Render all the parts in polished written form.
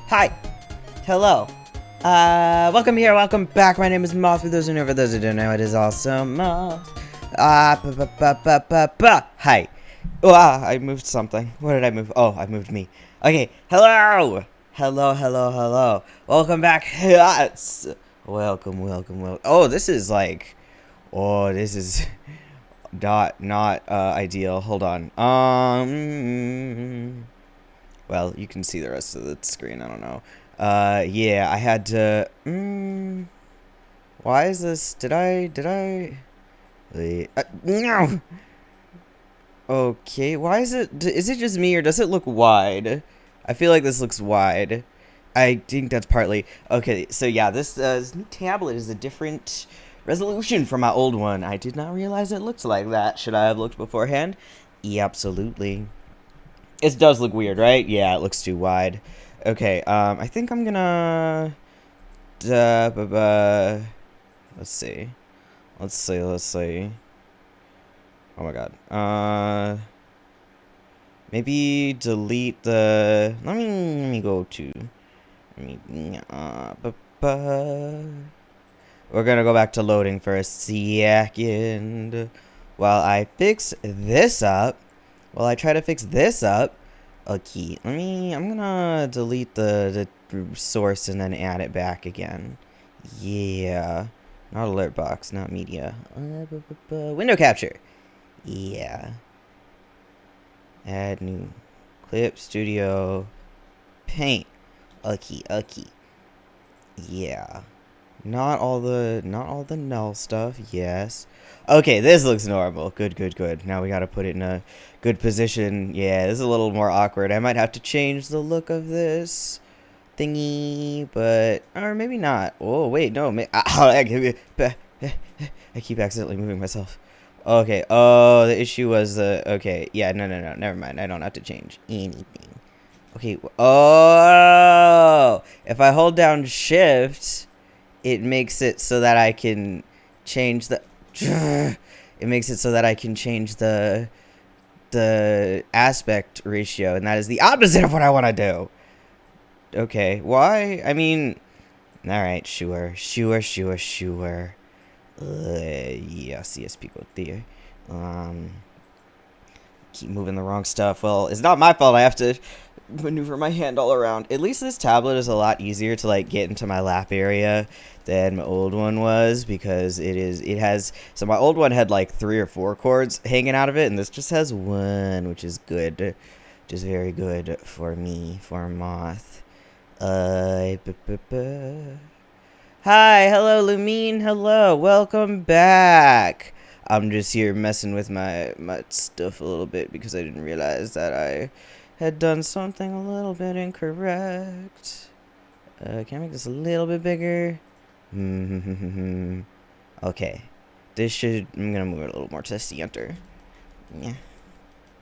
Hi. Hello. Welcome here, welcome back. My name is Moth. For those who know, for those who don't know, it is also Moth. Hi. Oh, I moved something. What did I move? Oh, I moved me. Okay, hello. Hello. Welcome back. Yes. Welcome. Oh, this is like, this is not ideal. Hold on. Well, you can see the rest of the screen. I don't know. Yeah, I had to. Why is this? Did I? Wait. No. Okay. Why is it? Is it just me or does it look wide? I feel like this looks wide. I think that's partly. Okay. So yeah, this new tablet is a different resolution from my old one. I did not realize it looked like that. Should I have looked beforehand? Yeah, absolutely. It does look weird, right? Yeah, it looks too wide. Okay, I think I'm gonna... let's see. Oh my god. Maybe delete the... Let me go to... We're gonna go back to loading for a second. While I fix this up... While I try to fix this up... Okay, I'm gonna delete the source and then add it back again. Yeah. Not alert box, not media. Window capture. Yeah. Add new clip, studio, paint. Okay. Yeah. Not all the null stuff. Yes. Okay, this looks normal. Good. Now we gotta put it in a good position. Yeah, this is a little more awkward. I might have to change the look of this thingy, but or maybe not. Oh wait, no. I keep accidentally moving myself. Okay. Oh, the issue was okay. Yeah. No. Never mind. I don't have to change anything. Okay. Oh, if I hold down Shift. It makes it so that I can change the aspect ratio, and that is the opposite of what I want to do. Okay, why? I mean, all right, sure. Yeah, CSP go there. Keep moving the wrong stuff. Well, it's not my fault. I have to maneuver my hand all around. At least this tablet is a lot easier to like get into my lap area than my old one was, because it has so my old one had like 3 or 4 cords hanging out of it, and this just has 1, which is good, which is very good for me, for Moth. Hi, hello Lumine, hello, welcome back. I'm just here messing with my stuff a little bit because I didn't realize that I had done something a little bit incorrect. Can I make this a little bit bigger? Okay. I'm gonna move it a little more to the center. Yeah.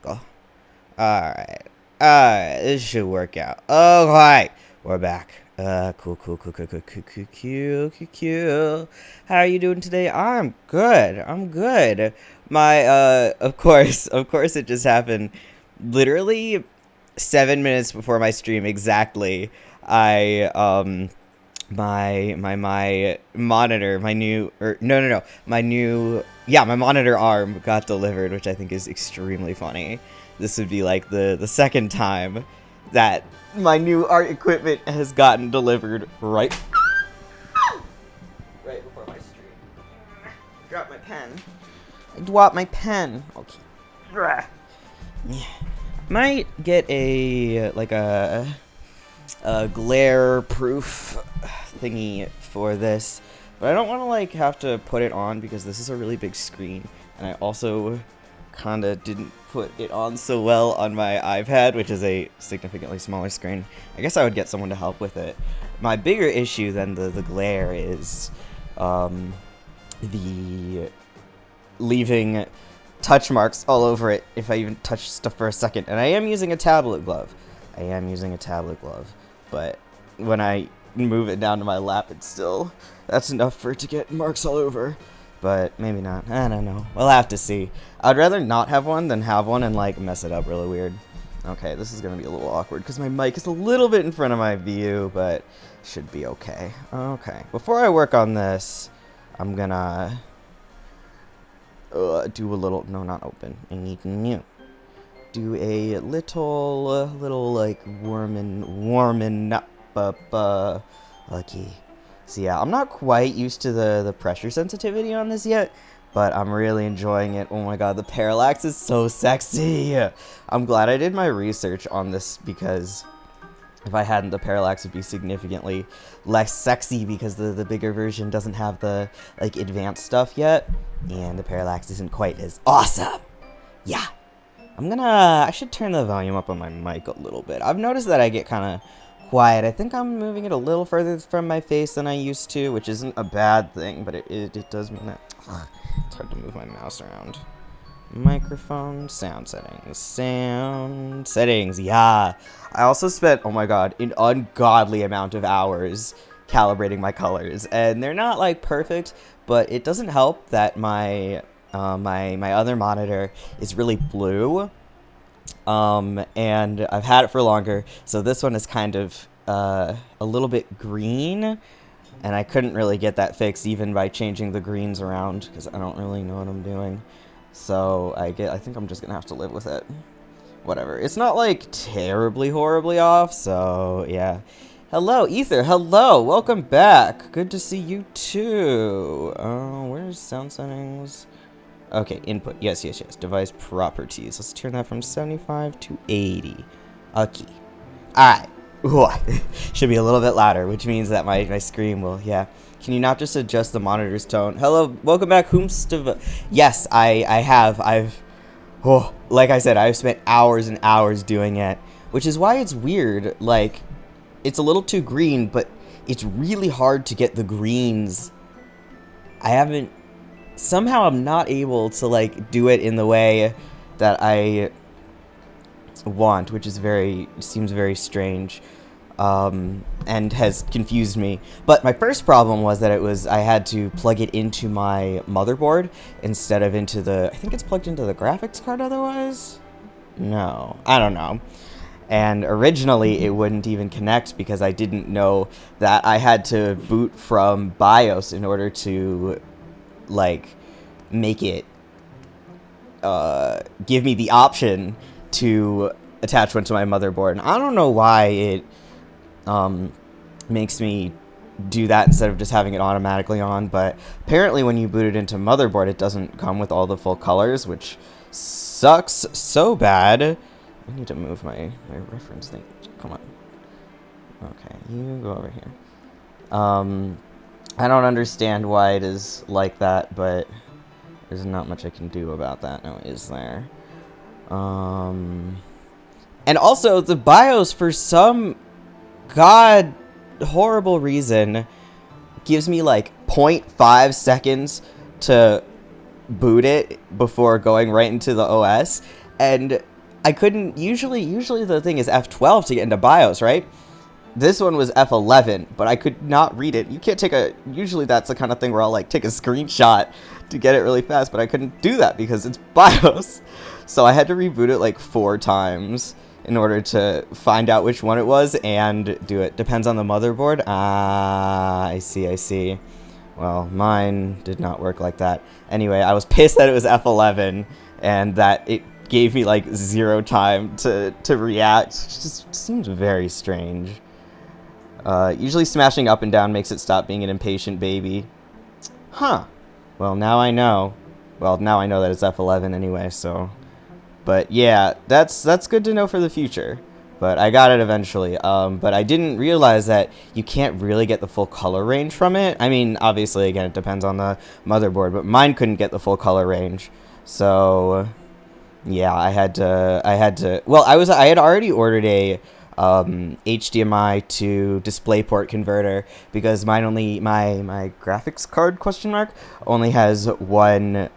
Go. Alright. This should work out. Okay. We're back. Cool. How are you doing today? I'm good. My, of course it just happened literally 7 minutes before my stream exactly. My monitor, my monitor arm got delivered, which I think is extremely funny. This would be like the second time that my new art equipment has gotten delivered right before my stream. Dropped my pen. Okay. Yeah. Might get a glare proof thingy for this, but I don't want to like have to put it on because this is a really big screen, and I also kinda didn't put it on so well on my iPad, which is a significantly smaller screen. I guess I would get someone to help with it. My bigger issue than the glare is the leaving touch marks all over it if I even touch stuff for a second. And I am using a tablet glove. But when I move it down to my lap, that's enough for it to get marks all over. But maybe not. I don't know. We'll have to see. I'd rather not have one than have one and like mess it up really weird. Okay, this is gonna be a little awkward because my mic is a little bit in front of my view, but should be okay. Okay, before I work on this, I'm gonna do a little, no, not open. I need new. Do a little like warming up, okay. So yeah, I'm not quite used to the pressure sensitivity on this yet, but I'm really enjoying it. Oh my god, the parallax is so sexy. I'm glad I did my research on this because if I hadn't, the parallax would be significantly less sexy because the bigger version doesn't have the like advanced stuff yet, and the parallax isn't quite as awesome. Yeah. I should turn the volume up on my mic a little bit. I've noticed that I get kind of quiet. I think I'm moving it a little further from my face than I used to, which isn't a bad thing, but it does mean that it's hard to move my mouse around. Microphone, sound settings, yeah. I also spent, oh my god, an ungodly amount of hours calibrating my colors, and they're not like perfect, but it doesn't help that my other monitor is really blue, and I've had it for longer, so this one is kind of a little bit green, and I couldn't really get that fixed even by changing the greens around because I don't really know what I'm doing. So I think I'm just gonna have to live with it. Whatever. It's not like terribly horribly off, so yeah. Hello, Ether. Hello. Welcome back. Good to see you too. Where's sound settings? Okay, input. Yes. Device properties. Let's turn that from 75 to 80. Okay. Alright. Should be a little bit louder, which means that my screen will, yeah. Can you not just adjust the monitor's tone? Hello, welcome back, Yes, I have. Like I said, I've spent hours and hours doing it, which is why it's weird. Like, it's a little too green, but it's really hard to get the greens. Somehow I'm not able to, like, do it in the way that I want, which is seems very strange. And has confused me. But my first problem was that I had to plug it into my motherboard instead of into I think it's plugged into the graphics card otherwise? No, I don't know. And originally it wouldn't even connect because I didn't know that I had to boot from BIOS in order to, like, make it, give me the option to attach one to my motherboard. And I don't know why it makes me do that instead of just having it automatically on, but apparently when you boot it into motherboard it doesn't come with all the full colors, which sucks so bad. I need to move my reference thing. Come on. Okay, you go over here. I don't understand why it is like that, but there's not much I can do about that now, is there? And also the BIOS, for some god horrible reason, gives me like 0.5 seconds to boot it before going right into the OS, and I couldn't. Usually the thing is F12 to get into BIOS, right? This one was F11, but I could not read it. You can't usually that's the kind of thing where I'll like take a screenshot to get it really fast, but I couldn't do that because it's BIOS. So I had to reboot it like 4 times in order to find out which one it was and do it. Depends on the motherboard. Ah, I see. Well, mine did not work like that. Anyway, I was pissed that it was F11 and that it gave me like 0 time to react. It just seems very strange. Usually smashing up and down makes it stop being an impatient baby. Huh. Well, now I know. Well, now I know that it's F11 anyway, so... But yeah, that's good to know for the future. But I got it eventually. But I didn't realize that you can't really get the full color range from it. I mean, obviously, again, it depends on the motherboard, but mine couldn't get the full color range. So yeah, I had to. Well, I had already ordered a HDMI to DisplayPort converter because mine only my graphics card only has one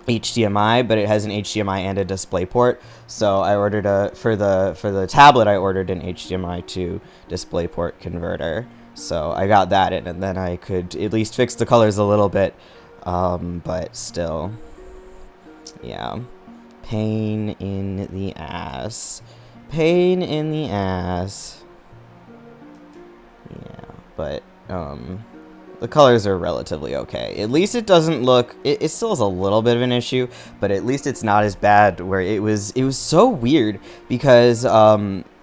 HDMI, but it has an HDMI and a DisplayPort. So I ordered for the tablet I ordered an HDMI to DisplayPort converter. So I got that in, and then I could at least fix the colors a little bit. But still, yeah. Pain in the ass. Pain in the ass. Yeah, but, the colors are relatively okay. At least it doesn't look... It still is a little bit of an issue, but at least it's not as bad where it was so weird because,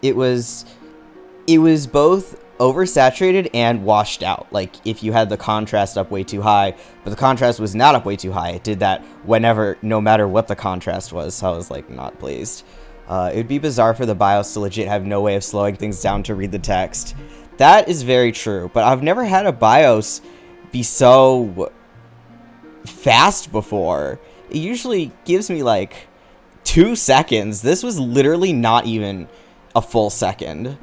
it was both oversaturated and washed out. Like, if you had the contrast up way too high, but the contrast was not up way too high, it did that whenever, no matter what the contrast was, so I was, like, not pleased. It would be bizarre for the BIOS to legit have no way of slowing things down to read the text. That is very true, but I've never had a BIOS be so fast before. It usually gives me, like, 2 seconds. This was literally not even a full second.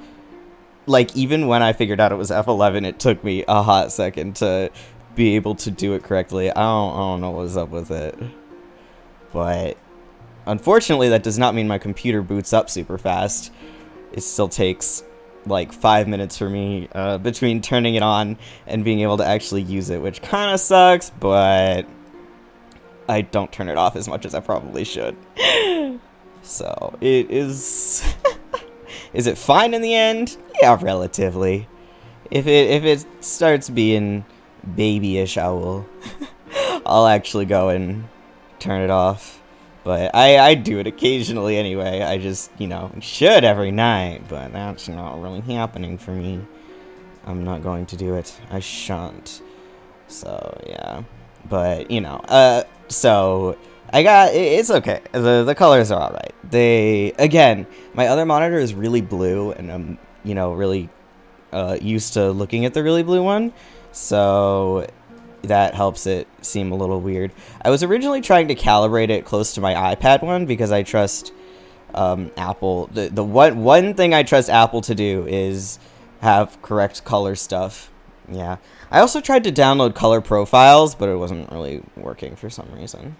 Like, even when I figured out it was F11, it took me a hot second to be able to do it correctly. I don't know what's up with it. But, unfortunately, that does not mean my computer boots up super fast. It still takes, like, 5 minutes for me between turning it on and being able to actually use it, which kind of sucks, but I don't turn it off as much as I probably should. So, it is... Is it fine in the end? Yeah, relatively. If it starts being babyish, I'll actually go and turn it off. But I do it occasionally anyway. I just, should every night, but that's not really happening for me. I'm not going to do it. I shan't. So, yeah. But, so... it's okay. The colors are alright. Again, my other monitor is really blue, and I'm, really used to looking at the really blue one, so that helps it seem a little weird. I was originally trying to calibrate it close to my iPad one, because I trust Apple. The one thing I trust Apple to do is have correct color stuff. Yeah. I also tried to download color profiles, but it wasn't really working for some reason.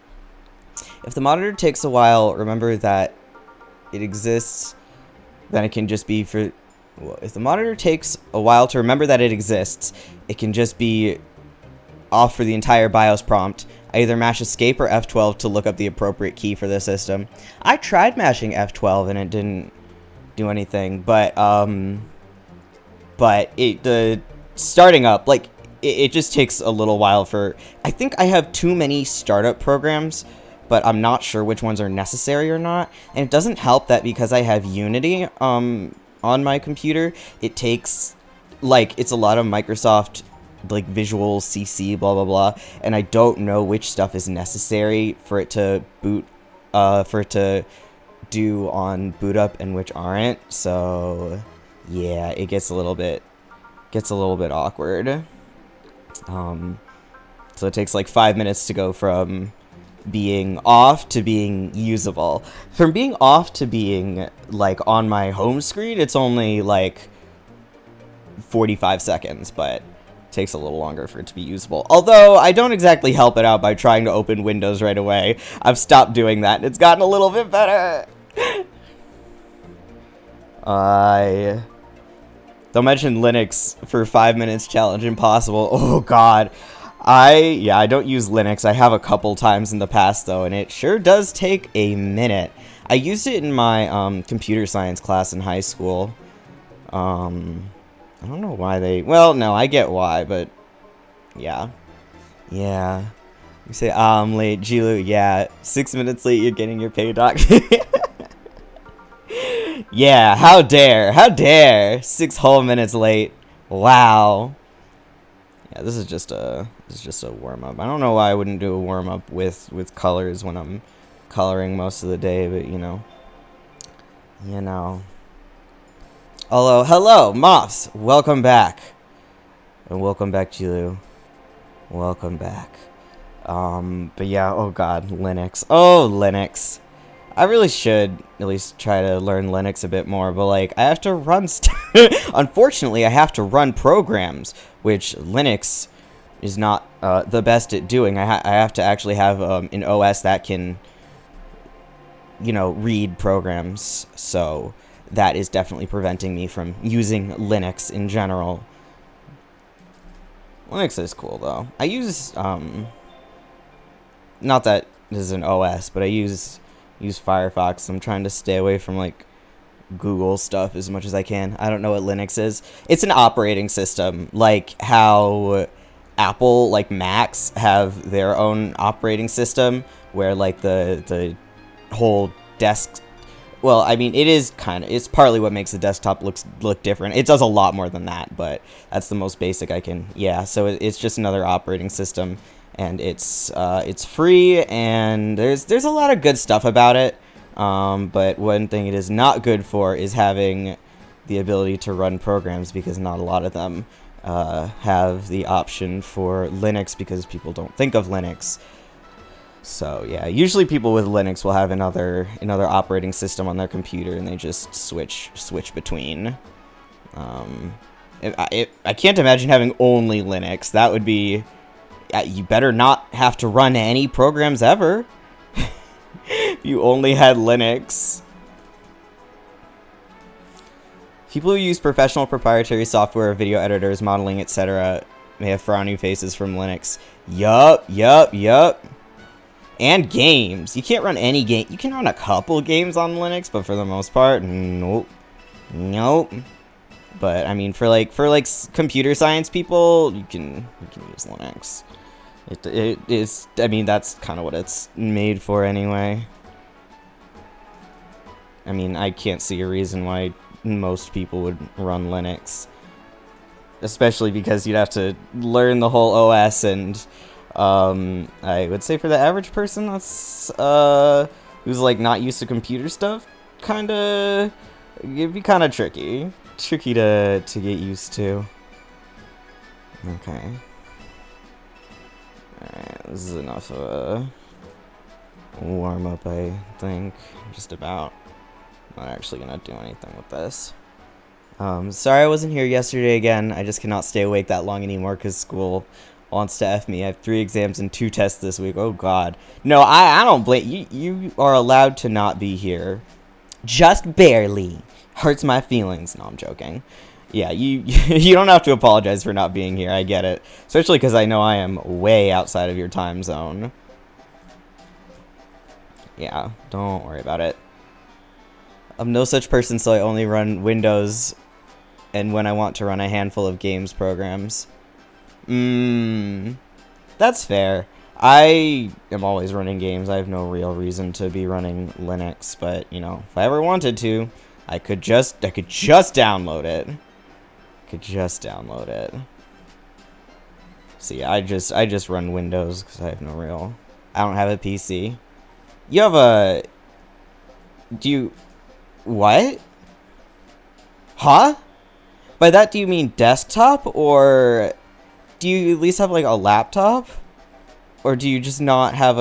If the monitor takes a while, remember that it exists, then it can just be for... Well, if the monitor takes a while to remember that it exists, it can just be off for the entire BIOS prompt. I either mash escape or F12 to look up the appropriate key for the system. I tried mashing F12 and it didn't do anything, but the starting up, like, it just takes a little while for... I think I have too many startup programs, but I'm not sure which ones are necessary or not. And it doesn't help that because I have Unity on my computer, it takes, like, it's a lot of Microsoft, like, Visual CC, blah, blah, blah, and I don't know which stuff is necessary for it to boot, for it to do on boot up and which aren't. So, yeah, it gets a little bit awkward. So it takes, like, 5 minutes to go from being off to being usable. From being off to being, like, on my home screen, it's only, like, 45 seconds, but it takes a little longer for it to be usable. Although, I don't exactly help it out by trying to open Windows right away. I've stopped doing that, and it's gotten a little bit better. Don't mention Linux for 5 minutes challenge impossible. Oh, God. I don't use Linux. I have a couple times in the past, though, and it sure does take a minute. I used it in my computer science class in high school. I don't know why they... Well, no, I get why, but... Yeah. Yeah. You say, I'm late, Jilu. Yeah, 6 minutes late, you're getting your pay, doc. Yeah, how dare? How dare? 6 whole minutes late. Wow. Yeah, this is just a warm-up. I don't know why I wouldn't do a warm-up with colors when I'm coloring most of the day, but you know. Hello, Moths! Welcome back. And welcome back, Jilu. Welcome back. But yeah, oh god, Linux. Oh, Linux. I really should at least try to learn Linux a bit more, but like, I have to run unfortunately, I have to run programs, which Linux is not the best at doing. I have to actually have an OS that can, read programs, so that is definitely preventing me from using Linux in general. Linux is cool, though. I use, not that this is an OS, but I use use Firefox. I'm trying to stay away from like Google stuff as much as I can. I don't know what Linux is. It's an operating system, like how Apple, like Macs, have their own operating system, where like the whole desk. Well, I mean, it's partly what makes the desktop look different. It does a lot more than that, but that's the most basic I can. Yeah, so it's just another operating system, and it's free, and there's a lot of good stuff about it. But one thing it is not good for is having the ability to run programs, because not a lot of them have the option for Linux, because people don't think of Linux. So yeah, usually people with Linux will have another operating system on their computer, and they just switch between. I can't imagine having only Linux. That would be, you better not have to run any programs ever. You only had Linux. People who use professional proprietary software, video editors, modeling, etc. may have frowny faces from Linux. Yup. And games. You can't run any game. You can run a couple games on Linux, but for the most part, nope. But I mean, for like computer science people, you can use Linux. It is. I mean, that's kind of what it's made for anyway. I mean, I can't see a reason why most people would run Linux, especially because you'd have to learn the whole OS, and I would say for the average person that's who's like not used to computer stuff, it'd be kind of tricky to get used to. Okay. Alright, this is enough of a warm-up, I think. Just about. I'm not actually gonna do anything with this. Sorry I wasn't here yesterday again. I just cannot stay awake that long anymore because school wants to F me. I have 3 exams and 2 tests this week. Oh, God. No, I don't blame you. You are allowed to not be here. Just barely. Hurts my feelings. No, I'm joking. Yeah, you don't have to apologize for not being here. I get it. Especially because I know I am way outside of your time zone. Yeah, don't worry about it. I'm no such person, so I only run Windows and when I want to run a handful of games programs. That's fair. I am always running games. I have no real reason to be running Linux, but, you know, if I ever wanted to, I could just download it. See, I just run Windows because I don't have a PC. You have a... What? Huh? By that, do you mean desktop, or do you at least have, like, a laptop? Or do you just not have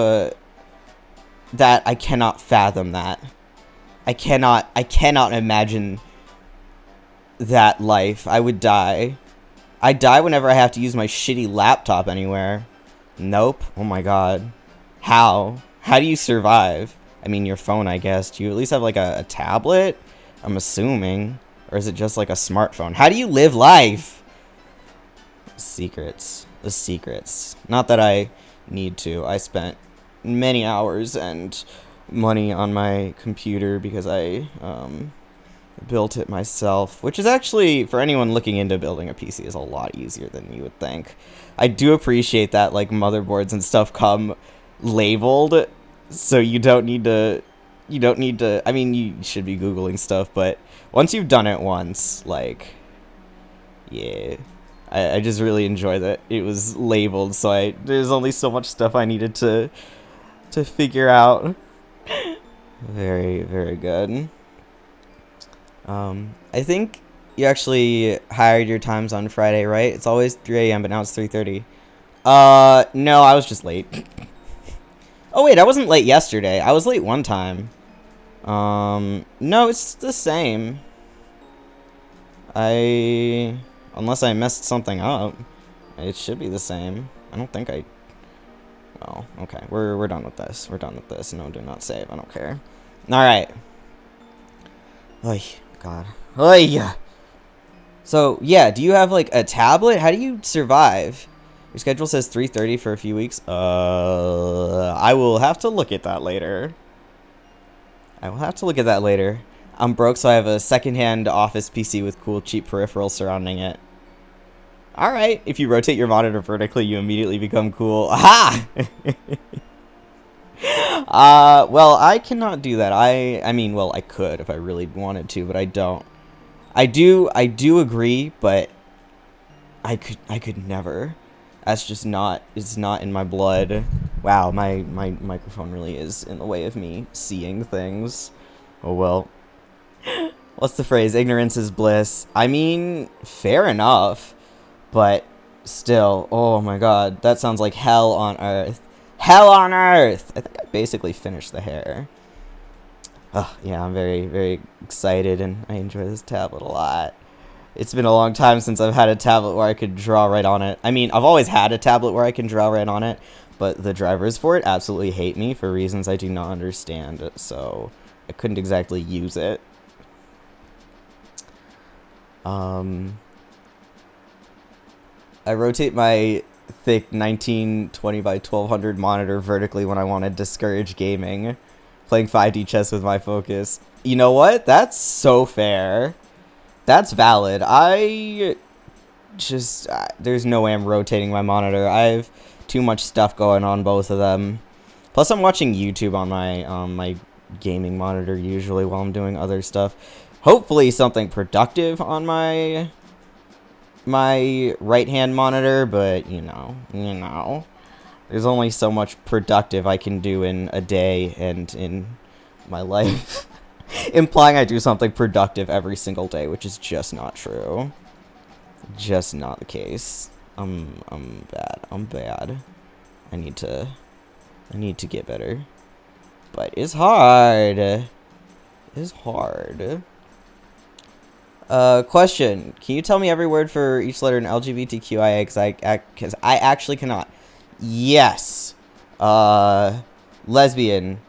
that? I cannot fathom that. I cannot imagine that life. I would die. I die whenever I have to use my shitty laptop anywhere. Nope. Oh my god. How? How do you survive? I mean, your phone, I guess. Do you at least have, like, a tablet? I'm assuming. Or is it just, like, a smartphone? How do you live life? Secrets. The secrets. Not that I need to. I spent many hours and money on my computer because I, built it myself. Which is actually, for anyone looking into building a PC, is a lot easier than you would think. I do appreciate that, like, motherboards and stuff come labeled, so you don't need to, I mean, you should be Googling stuff, but once you've done it once, like, yeah, I just really enjoy that it was labeled, so there's only so much stuff I needed to figure out. Very, very good. I think you actually hired your times on Friday, right? It's always 3 a.m., but now it's 3:30. No, I was just late. Oh, wait, I wasn't late yesterday. I was late one time. No, it's the same. Unless I messed something up, it should be the same. I don't think well, okay, we're done with this. We're done with this. No, do not save. I don't care. Alright. Oy, God. Oy! So, yeah, do you have, like, a tablet? How do you survive? Your schedule says 3:30 for a few weeks. I will have to look at that later. I will have to look at that later. I'm broke, so I have a secondhand office PC with cool, cheap peripherals surrounding it. Alright, if you rotate your monitor vertically, you immediately become cool. Aha! Well, I cannot do that. I mean, well, I could if I really wanted to, but I don't. I do agree, but I could never. That's just not, it's not in my blood. Wow, my microphone really is in the way of me seeing things. Oh well. What's the phrase? Ignorance is bliss. I mean, fair enough, but still, oh my god, that sounds like hell on earth. Hell on earth! I think I basically finished the hair. Oh, yeah, I'm very, very excited, and I enjoy this tablet a lot. It's been a long time since I've had a tablet where I could draw right on it. I mean, I've always had a tablet where I can draw right on it, but the drivers for it absolutely hate me for reasons I do not understand, so I couldn't exactly use it. I rotate my thick 1920 by 1200 monitor vertically when I want to discourage gaming. Playing 5D chess with my focus. You know what? That's so fair. That's valid. I just... there's no way I'm rotating my monitor. I have too much stuff going on both of them. Plus, I'm watching YouTube on my gaming monitor usually while I'm doing other stuff. Hopefully something productive on my right-hand monitor, but, you know. There's only so much productive I can do in a day and in my life. Implying I do something productive every single day, which is just not true. Just not the case. I'm bad. I'm bad. I need to get better. But it's hard. It's hard. Question. Can you tell me every word for each letter in LGBTQIA? Because I actually cannot. Yes. Lesbian,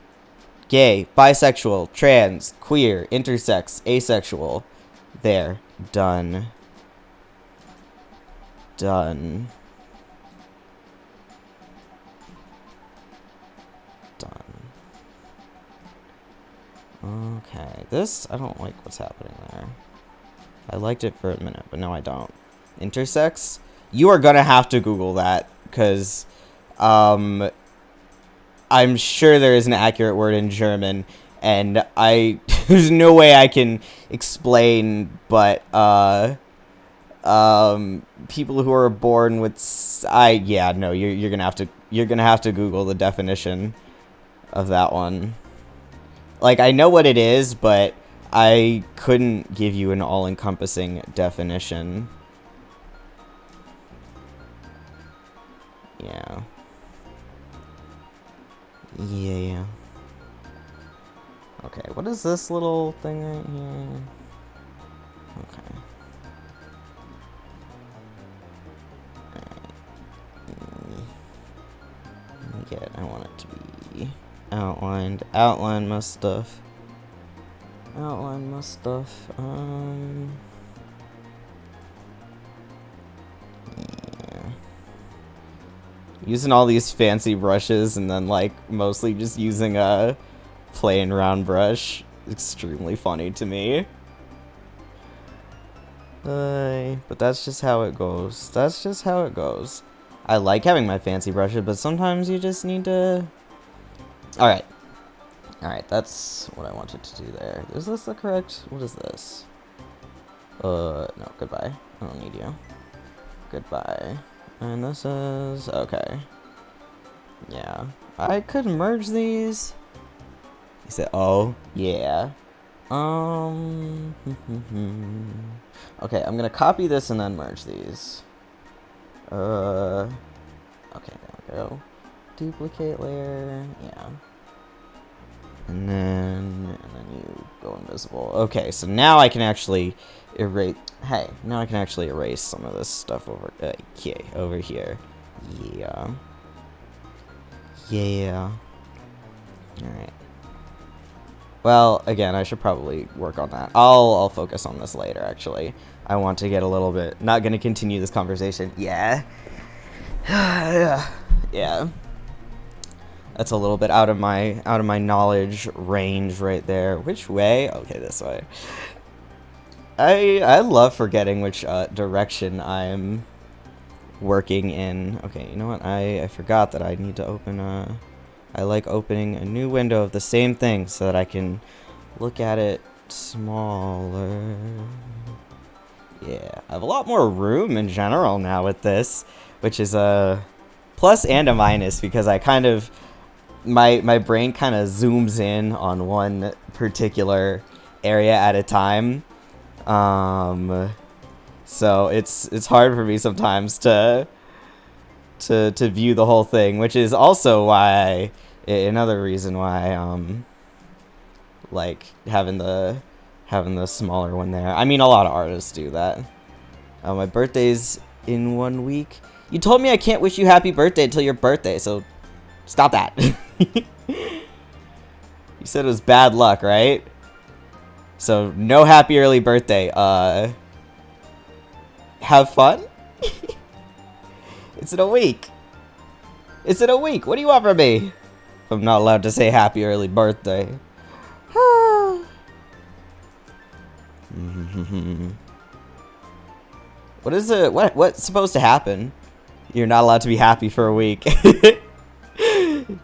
gay, bisexual, trans, queer, intersex, asexual. There. Done. Done. Okay. This, I don't like what's happening there. I liked it for a minute, but no, I don't. Intersex? You are gonna have to Google that, because, I'm sure there is an accurate word in German, and there's no way I can explain, but, people who are born with, yeah, no, you're gonna have to Google the definition of that one. Like, I know what it is, but I couldn't give you an all-encompassing definition. Yeah. Yeah. Okay, what is this little thing right here? Okay. Alright. I want it to be outlined. Outline my stuff. Outline my stuff. Yeah. Using all these fancy brushes and then, like, mostly just using a plain round brush. Extremely funny to me. But that's just how it goes. That's just how it goes. I like having my fancy brushes, but sometimes you just need to... Alright. Alright, that's what I wanted to do there. Is this the correct... What is this? No, goodbye. I don't need you. Goodbye. And this is... Okay. Yeah. I could merge these. He said, oh, yeah. Okay, I'm gonna copy this and then merge these. Okay, there we go. Duplicate layer, yeah. And then you go invisible. Okay, so now I can actually erase. Hey, now I can actually erase some of this stuff over. Okay, over here. Yeah. Yeah. All right. Well, again, I should probably work on that. I'll focus on this later. Actually, I want to get a little bit. Not gonna continue this conversation. Yeah. Yeah. That's a little bit out of my knowledge range right there. Which way? Okay, this way. I love forgetting which direction I'm working in. Okay, you know what? I forgot that I need to open I like opening a new window of the same thing so that I can look at it smaller. Yeah, I have a lot more room in general now with this, which is a plus and a minus because I kind of my brain kind of zooms in on one particular area at a time. So it's hard for me sometimes to view the whole thing, which is also why another reason why like having the smaller one there. I mean, a lot of artists do that. My birthday's in 1 week. You told me I can't wish you happy birthday until your birthday, so stop that. You said it was bad luck, right? So no happy early birthday. Have fun? It's in a week. It's in a week. What do you want from me? I'm not allowed to say happy early birthday. What is it? What's supposed to happen? You're not allowed to be happy for a week.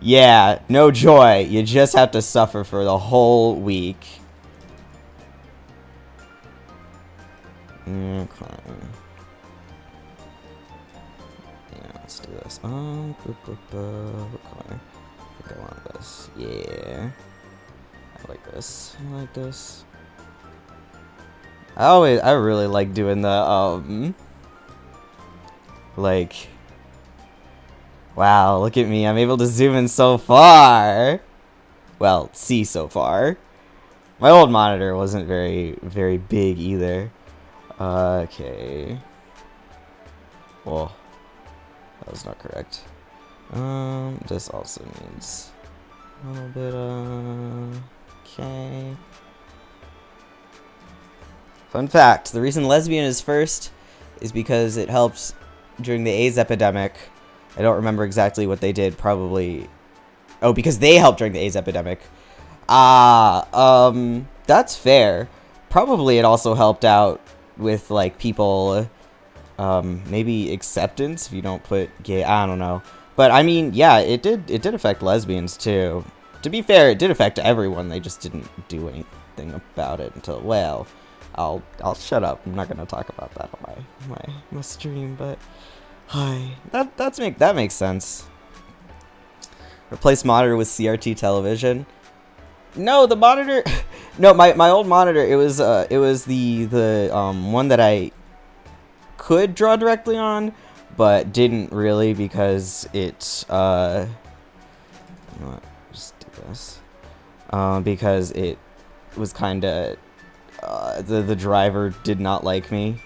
Yeah, no joy. You just have to suffer for the whole week. Okay. Yeah, let's do this. Okay. Go on this. Yeah. I like this. I like this. I really like doing the, like, wow, look at me. I'm able to zoom in so far. Well, see so far. My old monitor wasn't very big either. Okay. Well, that was not correct. This also needs a little bit okay. Fun fact, the reason lesbian is first is because it helped during the AIDS epidemic. I don't remember exactly what they did, probably. Oh, because they helped during the AIDS epidemic. That's fair. Probably it also helped out with, like, people, maybe acceptance if you don't put gay, I don't know. But, I mean, yeah, it did affect lesbians, too. To be fair, it did affect everyone, they just didn't do anything about it until, well, I'll shut up. I'm not gonna talk about that on my stream, but hi. That makes sense. Replace monitor with CRT television. No, the monitor. No, my old monitor. It was the one that I could draw directly on, but didn't really because it you know what? Just do this. Because it was kind of. The driver did not like me.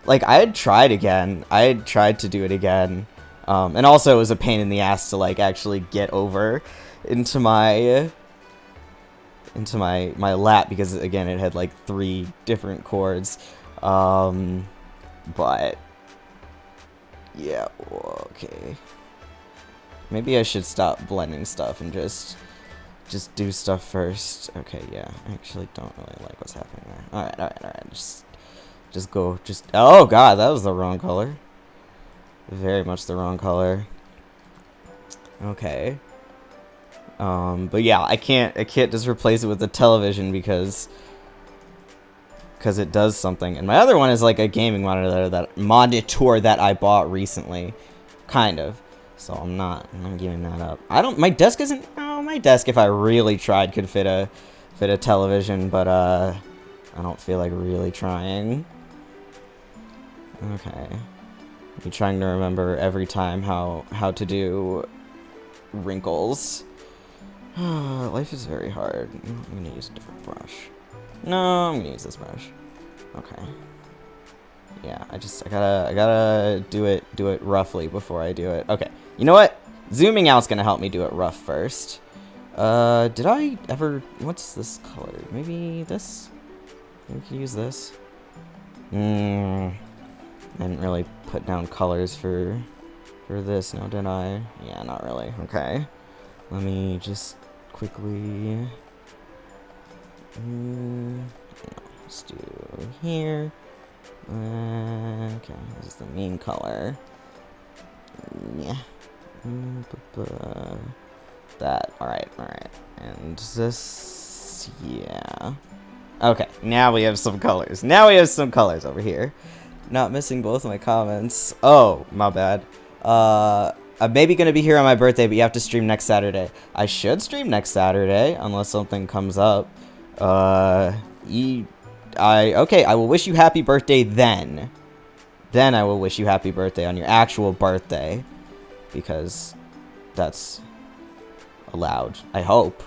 Like, I had tried again. I had tried to do it again. And also it was a pain in the ass to, like, actually get over into my lap because, again, it had, like, 3 different chords. But, yeah, okay. Maybe I should stop blending stuff and just do stuff first. Okay, yeah. I actually don't really like what's happening there. Alright. Just go. Oh god, that was the wrong color. Very much the wrong color. Okay. But yeah, I can't just replace it with the television because it does something. And my other one is like a gaming monitor that I bought recently. Kind of. So I'm not giving that up. My desk isn't. Oh, my desk, if I really tried, could fit a television, but I don't feel like really trying. Okay. I'm trying to remember every time how to do wrinkles. Life is very hard. I'm gonna use a different brush. No, I'm gonna use this brush. Okay. Yeah, I gotta do it roughly before I do it. Okay. You know what? Zooming out's gonna help me do it rough first. Did I ever... What's this color? Maybe this? Maybe we can use this. I didn't really put down colors for this, now did I? Yeah, not really. Okay. let me just quickly... let's do here. Okay, this is the main color. Yeah. That. Alright. And this... yeah. Okay, now we have some colors. Over here. Not missing both of my comments. Oh, my bad. I'm maybe going to be here on my birthday, but you have to stream next Saturday. I should stream next Saturday, unless something comes up. Okay, I will wish you happy birthday then. Then I will wish you happy birthday on your actual birthday. Because that's allowed. I hope.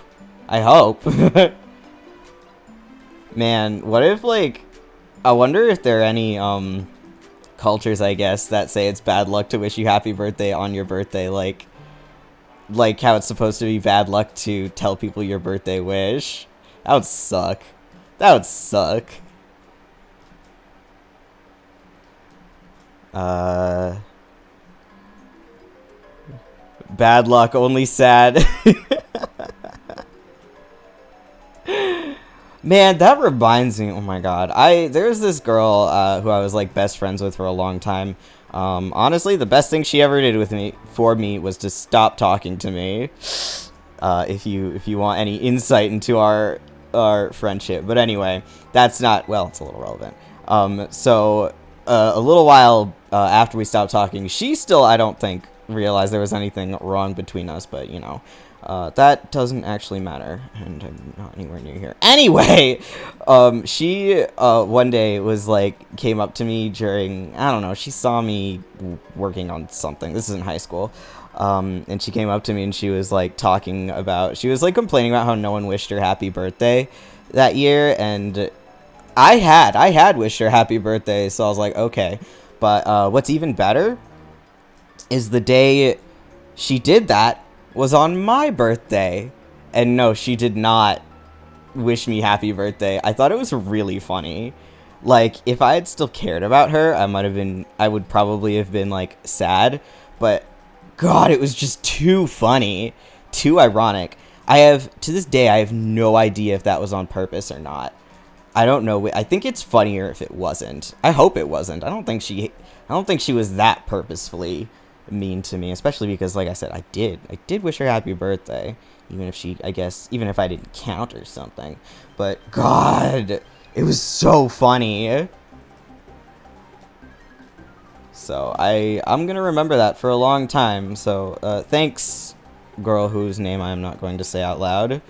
Man, what if, like... I wonder if there are any, cultures, I guess, that say it's bad luck to wish you happy birthday on your birthday, like how it's supposed to be bad luck to tell people your birthday wish. That would suck. Bad luck, only sad. Man, that reminds me, oh my god, there's this girl, who I was, like, best friends with for a long time. Honestly, the best thing she ever did for me was to stop talking to me. If you want any insight into our friendship. But anyway, that's not, well, it's a little relevant. So, a little while, after we stopped talking, she still, I don't think, realized there was anything wrong between us, but, you know. That doesn't actually matter, and I'm not anywhere near here. Anyway, she, one day was, like, came up to me during, I don't know, she saw me working on something. This is in high school. And she came up to me and she was, like, she was, like, complaining about how no one wished her happy birthday that year, and I had wished her happy birthday, so I was like, okay. But, what's even better is the day she did that was on my birthday. And no, she did not wish me happy birthday. I thought it was really funny. Like, if I had still cared about her, I would probably have been, like, sad. But, God, it was just too funny. Too ironic. To this day, I have no idea if that was on purpose or not. I don't know. I think it's funnier if it wasn't. I hope it wasn't. I don't think she was that purposefully mean to me, especially because, like I said, I did wish her happy birthday, even if I didn't count or something. But God, it was so funny. So I'm gonna remember that for a long time. So thanks, girl whose name I'm not going to say out loud.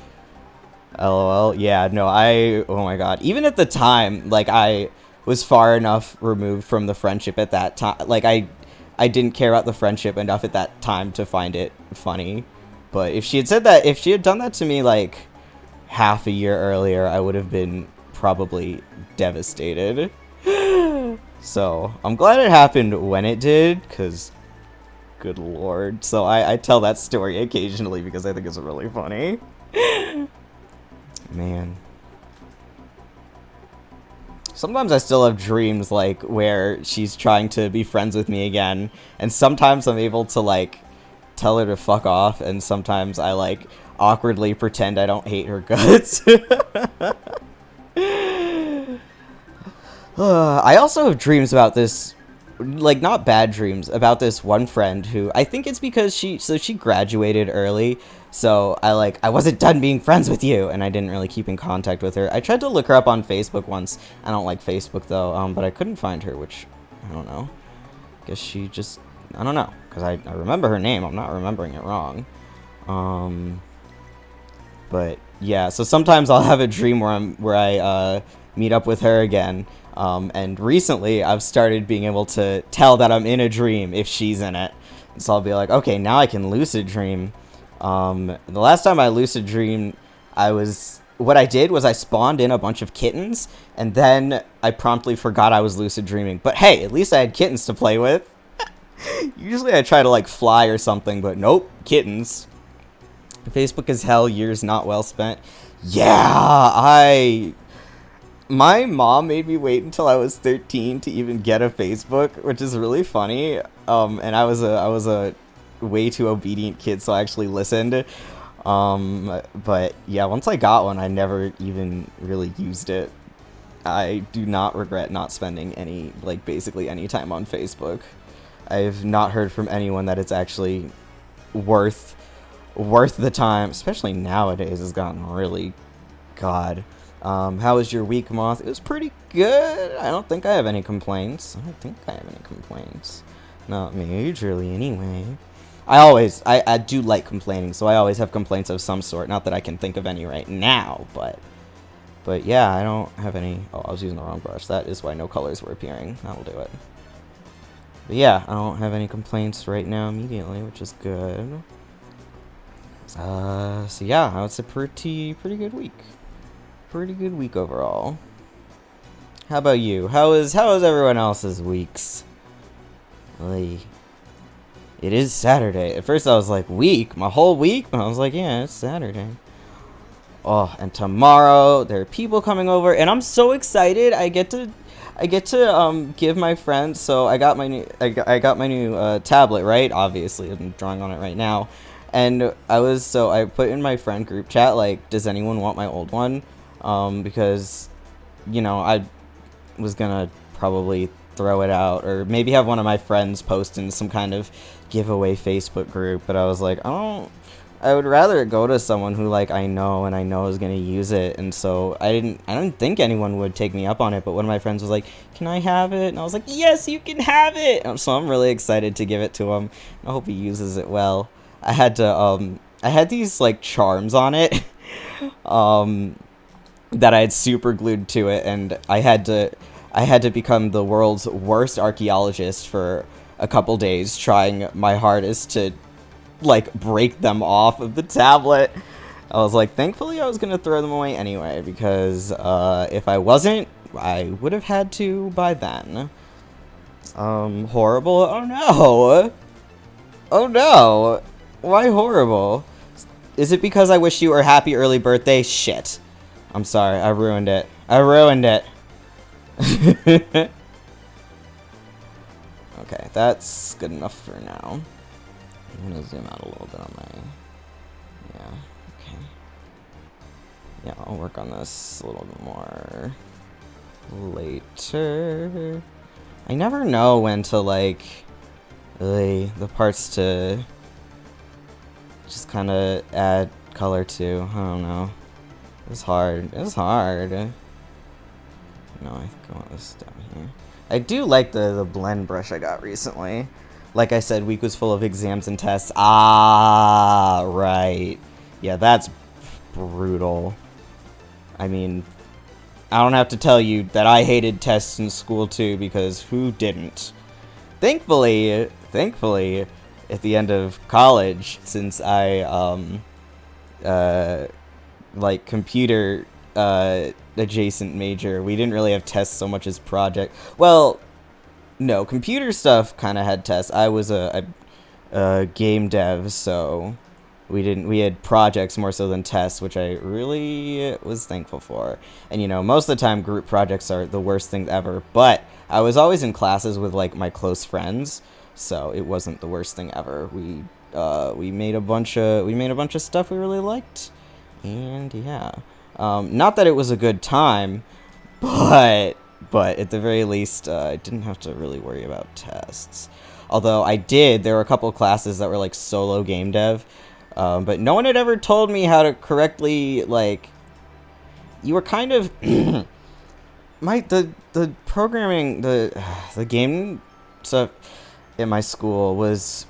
LOL. Yeah, no, oh my god, even at the time, like, I was far enough removed from the friendship at that time, like, I didn't care about the friendship enough at that time to find it funny. But if she had done that to me, like, half a year earlier, I would have been probably devastated. So, I'm glad it happened when it did, because, good lord. So, I tell that story occasionally because I think it's really funny. Man. Sometimes I still have dreams, like, where she's trying to be friends with me again, and sometimes I'm able to, like, tell her to fuck off, and sometimes I, like, awkwardly pretend I don't hate her guts. I also have dreams about this, like, not bad dreams, about this one friend who, I think it's because she graduated early, so I wasn't done being friends with you, and I didn't really keep in contact with her. I tried to look her up on Facebook once. I don't like Facebook, though, but I couldn't find her, which, I don't know. Guess she just, I don't know, because I remember her name. I'm not remembering it wrong. But, yeah, so sometimes I'll have a dream where I meet up with her again, and recently I've started being able to tell that I'm in a dream if she's in it. So I'll be like, okay, now I can lucid dream. The last time I lucid dreamed, what I did was I spawned in a bunch of kittens, and then I promptly forgot I was lucid dreaming. But hey, at least I had kittens to play with. Usually I try to, like, fly or something, but nope, kittens. Facebook is hell, years not well spent. Yeah, my mom made me wait until I was 13 to even get a Facebook, which is really funny. And I was a way too obedient kid, so I actually listened. But yeah, once I got one, I never even really used it. I do not regret not spending any, like, basically any time on Facebook. I've not heard from anyone that it's actually worth the time, especially nowadays. It's gotten really, God. How was your week, Moth? It was pretty good. I don't think I have any complaints. Not majorly, anyway. I do like complaining, so I always have complaints of some sort. Not that I can think of any right now, but yeah, I don't have any. Oh, I was using the wrong brush. That is why no colors were appearing. That'll do it. But yeah, I don't have any complaints right now immediately, which is good. So yeah, it's a pretty good week. Pretty good week overall. How about you? How is everyone else's weeks? Like, it is Saturday. At first I was like, week? My whole week? And I was like, yeah, it's Saturday. Oh, and tomorrow there are people coming over, and I'm so excited. I get to give my friends. So I got my new tablet, right? Obviously, I'm drawing on it right now. And I put in my friend group chat, like, does anyone want my old one? Because, you know, I was gonna probably throw it out, or maybe have one of my friends post in some kind of giveaway Facebook group, but I was like, I would rather go to someone who, like, I know is gonna use it. And so I didn't think anyone would take me up on it, but one of my friends was like, can I have it? And I was like, yes, you can have it. And so I'm really excited to give it to him. I hope he uses it well. I had these, like, charms on it that I had super glued to it, and I had to become the world's worst archaeologist for a couple days, trying my hardest to, like, break them off of the tablet. I was like, thankfully I was gonna throw them away anyway, because if I wasn't, I would have had to by then. Horrible? Oh no! Why horrible? Is it because I wish you a happy early birthday? Shit. I'm sorry, I ruined it. Okay, that's good enough for now. I'm gonna zoom out a little bit on my... Yeah, okay. Yeah, I'll work on this a little bit more later. I never know when to, like, the parts to just kind of add color to. I don't know. It's hard. No, I think I want this down here. I do like the blend brush I got recently. Like I said, week was full of exams and tests. Ah, right. Yeah, that's brutal. I mean, I don't have to tell you that I hated tests in school too, because who didn't? Thankfully, at the end of college, since I, like, computer adjacent major, we didn't really have tests so much as project. Well, no, computer stuff kind of had tests. I was a game dev, so we had projects more so than tests, which I really was thankful for. And, you know, most of the time group projects are the worst things ever, but I was always in classes with, like, my close friends, so it wasn't the worst thing ever. We made a bunch of stuff we really liked. And yeah, not that it was a good time, but at the very least, I didn't have to really worry about tests. Although there were a couple classes that were, like, solo game dev, but no one had ever told me how to correctly, like, you were kind of, the programming, the game stuff in my school was,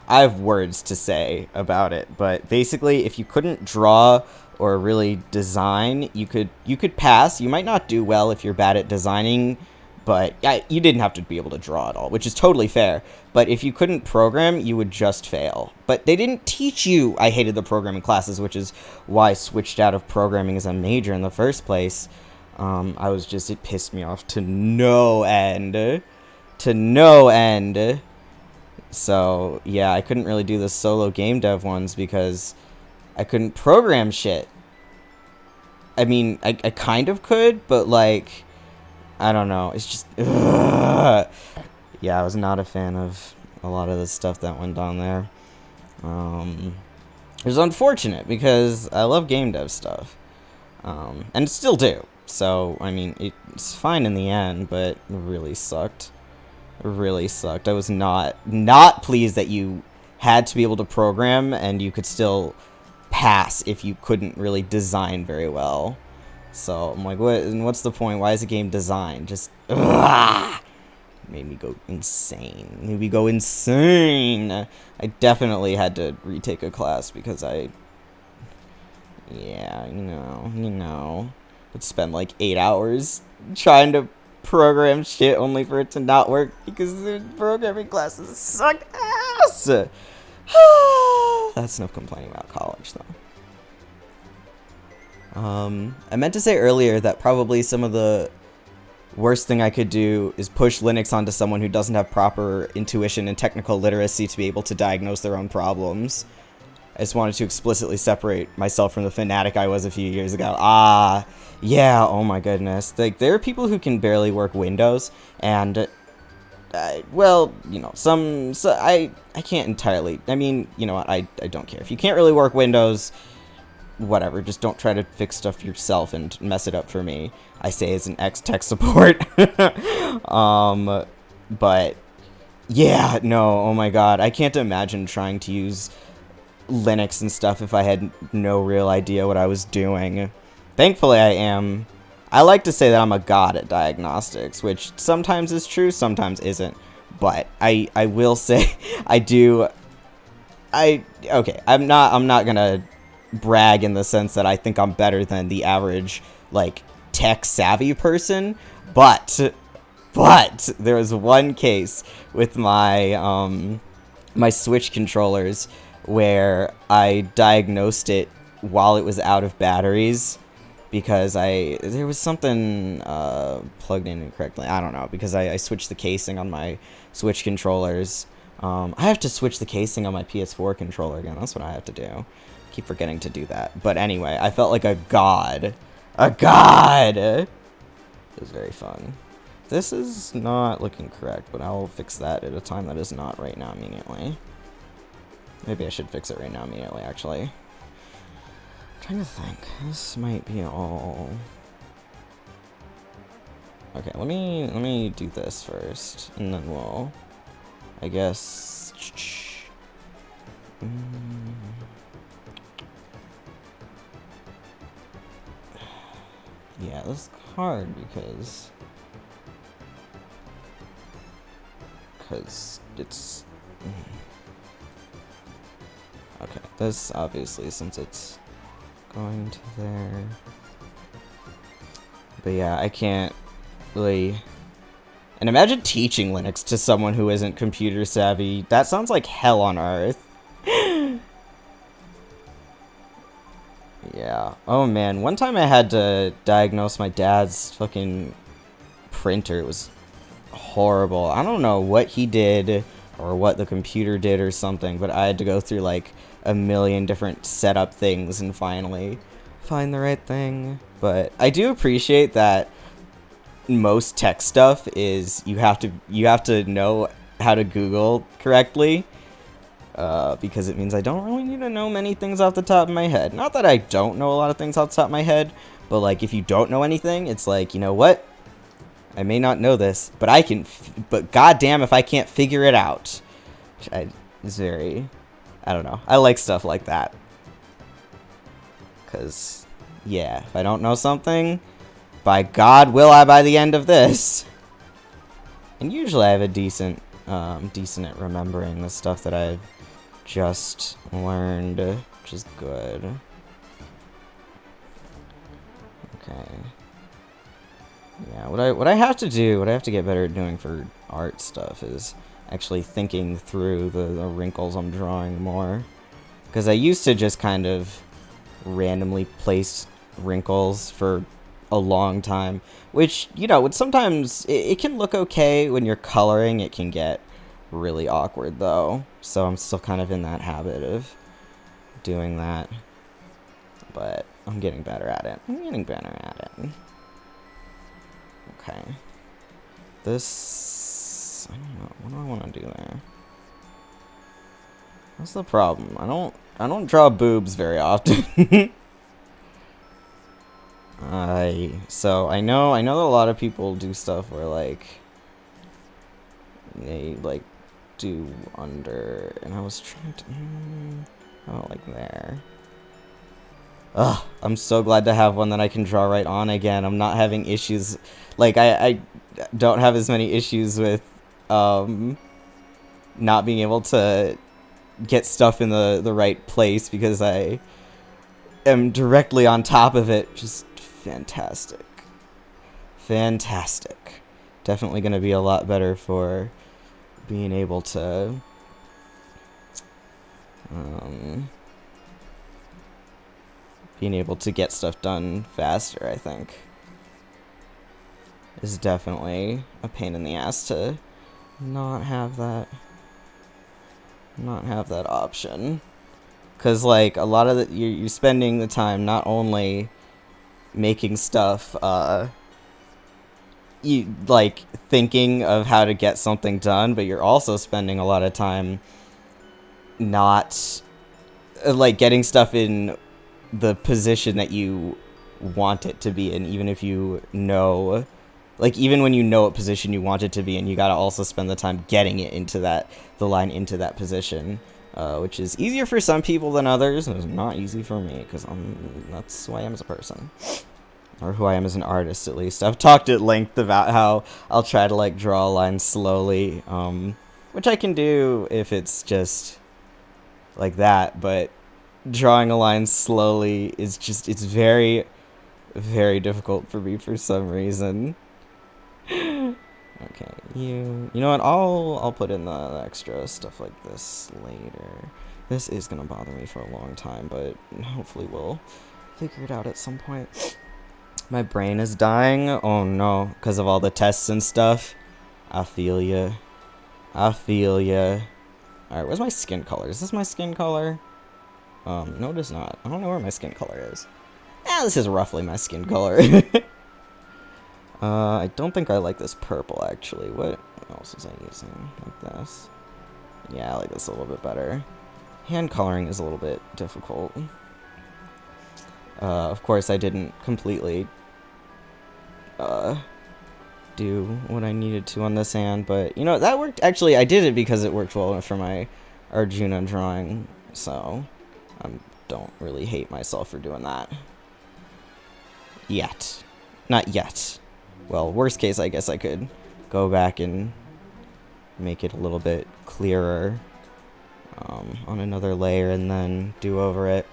I have words to say about it, but basically, if you couldn't draw or really design, you could pass. You might not do well if you're bad at designing, but you didn't have to be able to draw at all, which is totally fair. But if you couldn't program, you would just fail. But they didn't teach you. I hated the programming classes, which is why I switched out of programming as a major in the first place. It pissed me off to no end. So, yeah, I couldn't really do the solo game dev ones because I couldn't program shit. I mean, I kind of could, but, like, I don't know. It's just, ugh. Yeah, I was not a fan of a lot of the stuff that went on there. It was unfortunate because I love game dev stuff, and still do. So, I mean, it's fine in the end, but it really sucked. It really sucked. I was not pleased that you had to be able to program and you could still pass if you couldn't really design very well. So, I'm like, what's the point? Why is a game designed? Just, ugh! Made me go insane. Made me go insane. I definitely had to retake a class because yeah, you know, would spend like 8 hours trying to program shit only for it to not work because the programming classes suck ass. That's enough complaining about college, though. I meant to say earlier that probably some of the worst thing I could do is push Linux onto someone who doesn't have proper intuition and technical literacy to be able to diagnose their own problems. I just wanted to explicitly separate myself from the fanatic I was a few years ago. Yeah, oh my goodness. Like, there are people who can barely work Windows, and, well, you know, I can't entirely, I mean, you know what, I don't care. If you can't really work Windows, whatever, just don't try to fix stuff yourself and mess it up for me. I say as an ex-tech support. But, yeah, no, oh my god, I can't imagine trying to use Linux and stuff if I had no real idea what I was doing. Thankfully, I like to say that I'm a god at diagnostics, which sometimes is true, sometimes isn't. But I will say okay, I'm not gonna brag in the sense that I think I'm better than the average, like, tech savvy person, but there was one case with my my Switch controllers where I diagnosed it while it was out of batteries because there was something plugged in incorrectly. I don't know, because I switched the casing on my Switch controllers. I have to switch the casing on my PS4 controller again. That's what I have to do. Keep forgetting to do that. But anyway, I felt like a god. A god! It was very fun. This is not looking correct, but I'll fix that at a time that is not right now immediately. Maybe I should fix it right now immediately, actually. I'm trying to think. This might be all... Okay, let me do this first, and then we'll... I guess... Yeah, this is hard because it's... Okay, this obviously, since it's going to there. But yeah, I can't really... And imagine teaching Linux to someone who isn't computer savvy. That sounds like hell on earth. Yeah. Oh man, one time I had to diagnose my dad's fucking printer. It was horrible. I don't know what he did or what the computer did or something, but I had to go through like a million different setup things and finally find the right thing. But I do appreciate that most tech stuff is you have to know how to Google correctly. Because it means I don't really need to know many things off the top of my head. Not that I don't know a lot of things off the top of my head, but like if you don't know anything, it's like, you know what? I may not know this, but I can, but goddamn if I can't figure it out. Which is very, I don't know. I like stuff like that. Because, yeah, if I don't know something, by God will I by the end of this. And usually I have a decent at remembering the stuff that I've just learned, which is good. Okay. Yeah, what I have to do, what I have to get better at doing for art stuff is actually thinking through the wrinkles I'm drawing more. Because I used to just kind of randomly place wrinkles for a long time, which, you know, would sometimes, it can look okay when you're coloring. It can get really awkward though, so I'm still kind of in that habit of doing that, but I'm getting better at it. Okay, this, I don't know, what do I want to do there? What's the problem? I don't draw boobs very often. So I know that a lot of people do stuff where like they like do under, and I was trying to oh, like there. Ugh, I'm so glad to have one that I can draw right on again. I'm not having issues, like I don't have as many issues with not being able to get stuff in the right place because I am directly on top of it. Just fantastic. Fantastic. Definitely going to be a lot better for being able to get stuff done faster, I think. Is definitely a pain in the ass to not have that option. Cause like a lot of you're spending the time not only making stuff you like thinking of how to get something done, but you're also spending a lot of time not like getting stuff in the position that you want it to be in, even if you know, like even when you know what position you want it to be in, you gotta also spend the time getting it into the line into that position, which is easier for some people than others, and it's not easy for me because that's who I am as a person. Or who I am as an artist, at least. I've talked at length about how I'll try to like draw a line slowly, which I can do if it's just like that, but drawing a line slowly is just, it's very, very difficult for me for some reason. Okay, you know what, I'll put in the extra stuff like this later. This is gonna bother me for a long time, but hopefully we'll figure it out at some point. My brain is dying. Oh no, because of all the tests and stuff. I feel ya. Alright, where's my skin color? Is this my skin color? No it is not. I don't know where my skin color is. This is roughly my skin color. I don't think I like this purple, actually. What else was I using? Like this? Yeah, I like this a little bit better. Hand coloring is a little bit difficult. Of course, I didn't completely do what I needed to on this hand, but you know, that worked. Actually, I did it because it worked well for my Arjuna drawing, so I don't really hate myself for doing that. Yet. Not yet. Well, worst case, I guess I could go back and make it a little bit clearer on another layer and then do over it.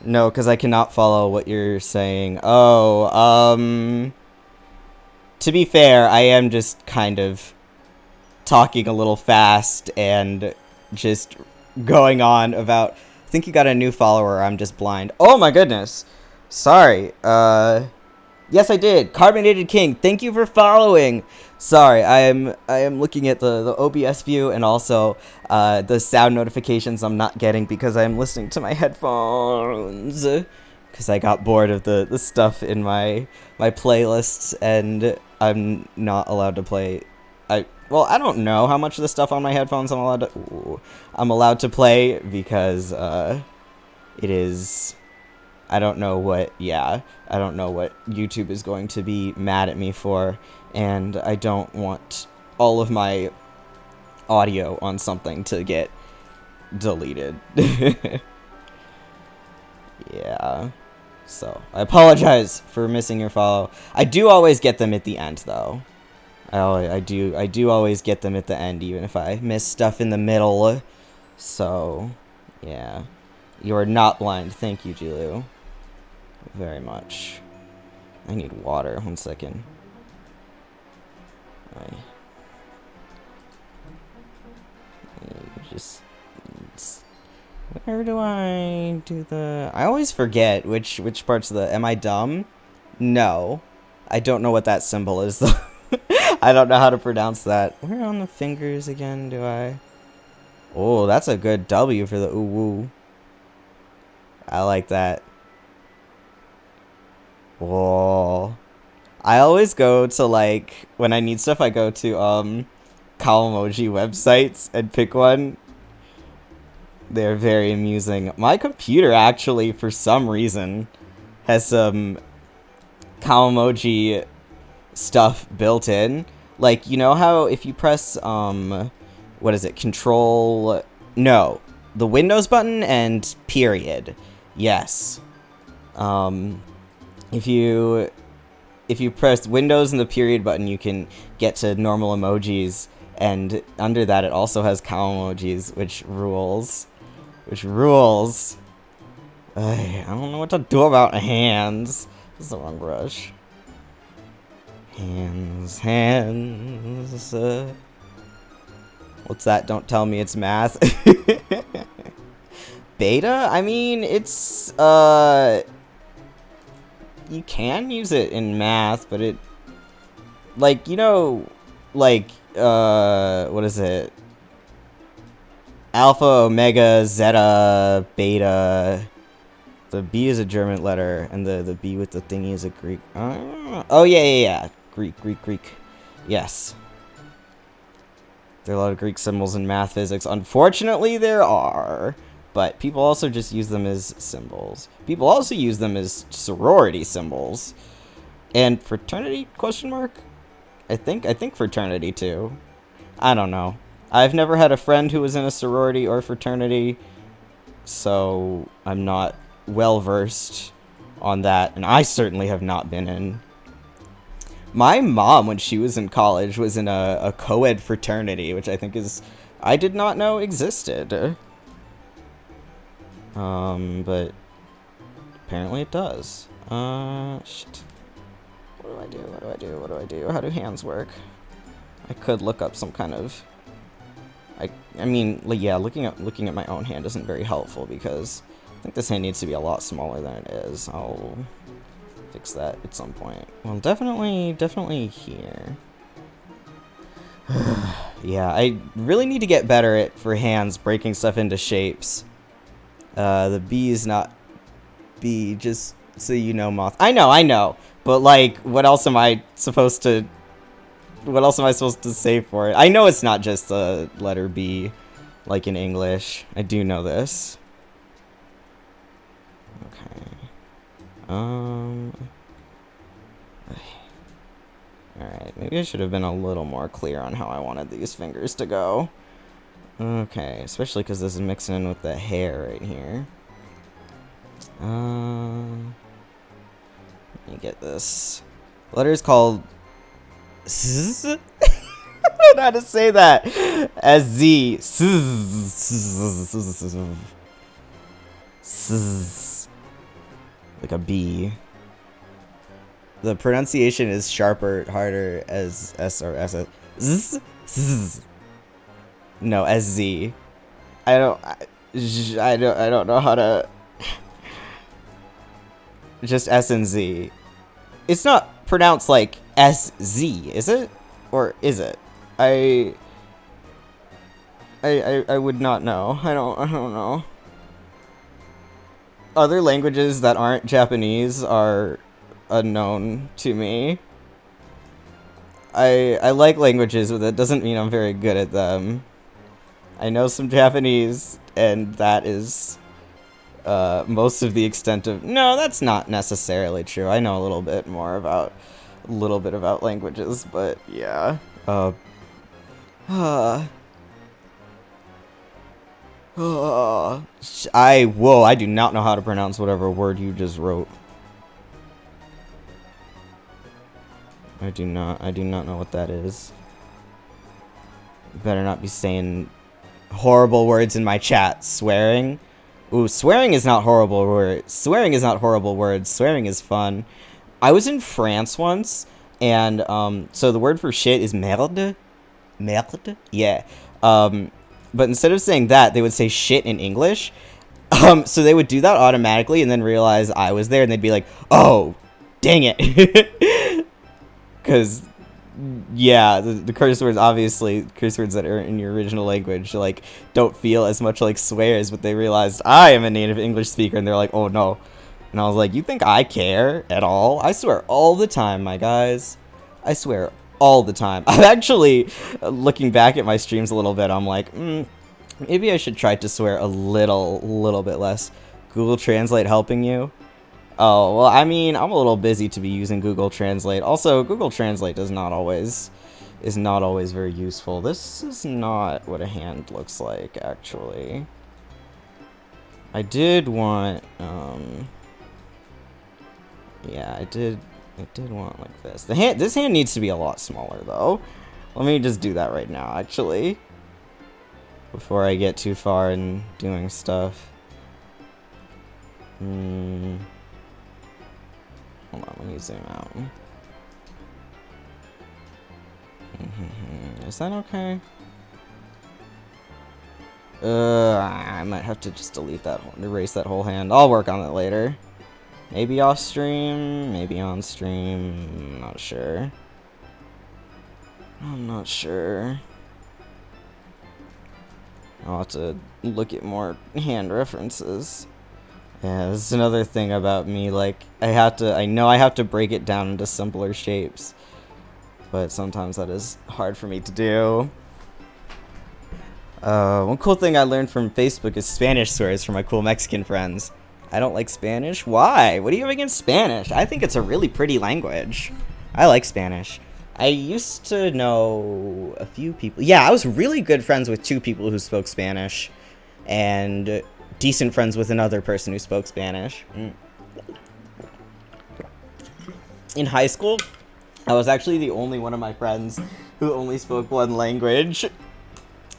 No, because I cannot follow what you're saying. Oh, to be fair, I am just kind of talking a little fast and just going on about, I think you got a new follower, I'm just blind. Oh my goodness. Sorry. Yes, I did. Carbonated King, thank you for following. Sorry, I am looking at the OBS view and also the sound notifications I'm not getting because I'm listening to my headphones. Because I got bored of the stuff in my playlists and I'm not allowed to play. Well, I don't know how much of the stuff on my headphones I'm allowed to play because it is. I don't know what YouTube is going to be mad at me for, and I don't want all of my audio on something to get deleted. Yeah. So, I apologize for missing your follow. I do always get them at the end, though. I do always get them at the end, even if I miss stuff in the middle. So, yeah. You are not blind. Thank you, Jilu. Very much. I need water. 1 second. Where do I do the... I always forget which parts of the... Am I dumb? No. I don't know what that symbol is, though. I don't know how to pronounce that. Where on the fingers again do I... Oh, that's a good W for the ooh-woo. I like that. Whoa. I always go to, like, when I need stuff, I go to, Kawamoji websites and pick one. They're very amusing. My computer actually, for some reason, has some cow emoji stuff built in. Like, you know how if you press, what is it, control, no, the Windows button and period. Yes. If you press Windows and the period button, you can get to normal emojis, and under that it also has cow emojis, which rules. Which rules. I don't know what to do about hands. This is the wrong brush. Hands. What's that? Don't tell me it's math. Beta? I mean, it's, you can use it in math, but it, like, you know, like, what is it? Alpha, Omega, Zeta, Beta. The B is a German letter, and the B with the thingy is a Greek. Oh, yeah. Greek. Yes. There are a lot of Greek symbols in math physics. Unfortunately, there are. But people also just use them as symbols. People also use them as sorority symbols. And fraternity, question mark? I think fraternity, too. I don't know. I've never had a friend who was in a sorority or fraternity, so I'm not well-versed on that, and I certainly have not been in. My mom, when she was in college, was in a co-ed fraternity, which I think is... I did not know existed. But apparently it does. Shit. What do I do? How do hands work? I could look up some kind of... I mean, yeah, looking at my own hand isn't very helpful because I think this hand needs to be a lot smaller than it is. I'll fix that at some point. Well, definitely here. Yeah, I really need to get better at, for hands, breaking stuff into shapes. The B is not B, just so you know, Moth. I know, but like, what else am I supposed to say for it? I know it's not just the letter B, like in English. I do know this. Okay. Alright, maybe I should have been a little more clear on how I wanted these fingers to go. Okay, especially because this is mixing in with the hair right here. Let me get this. The letter is called... I don't know how to say that. S-Z. Like a B. The pronunciation is sharper, harder as S or S. No, S-Z. I don't know how to... Just S and Z. It's not pronounced like S-Z, is it? Or is it? I would not know. I don't know. Other languages that aren't Japanese are unknown to me. I like languages, but that doesn't mean I'm very good at them. I know some Japanese, and that is most of the extent of... No, that's not necessarily true. I know a little bit about languages, but yeah. Whoa, I do not know how to pronounce whatever word you just wrote. I do not know what that is. You better not be saying horrible words in my chat. Swearing? Ooh, swearing is not horrible words. Swearing is not horrible words. Swearing is fun. I was in France once, and so the word for shit is merde. Merde? Yeah. But instead of saying that, they would say shit in English. So they would do that automatically and then realize I was there, and they'd be like, "Oh, dang it." Because, yeah, the curse words, obviously, curse words that are in your original language, like, don't feel as much like swears, but they realized I am a native English speaker, and they're like, "Oh, no." And I was like, you think I care at all? I swear all the time, my guys. I swear all the time. I'm actually, looking back at my streams a little bit, I'm like, Maybe I should try to swear a little bit less. Google Translate helping you? Oh, well, I mean, I'm a little busy to be using Google Translate. Also, Google Translate is not always very useful. This is not what a hand looks like, actually. I did want, yeah, I did want like this. This hand needs to be a lot smaller, though. Let me just do that right now, actually. Before I get too far in doing stuff. Hold on, let me zoom out. Is that okay? I might have to just delete that, erase that whole hand. I'll work on it later. Maybe off stream, maybe on stream. Not sure. I'm not sure. I'll have to look at more hand references. Yeah, this is another thing about me, like, I know I have to break it down into simpler shapes, but sometimes that is hard for me to do. One cool thing I learned from Facebook is Spanish swears from my cool Mexican friends. I don't like Spanish? Why? What do you have against Spanish? I think it's a really pretty language. I like Spanish. I used to know a few people. Yeah, I was really good friends with 2 people who spoke Spanish, and decent friends with another person who spoke Spanish. In high school, I was actually the only one of my friends who only spoke one language.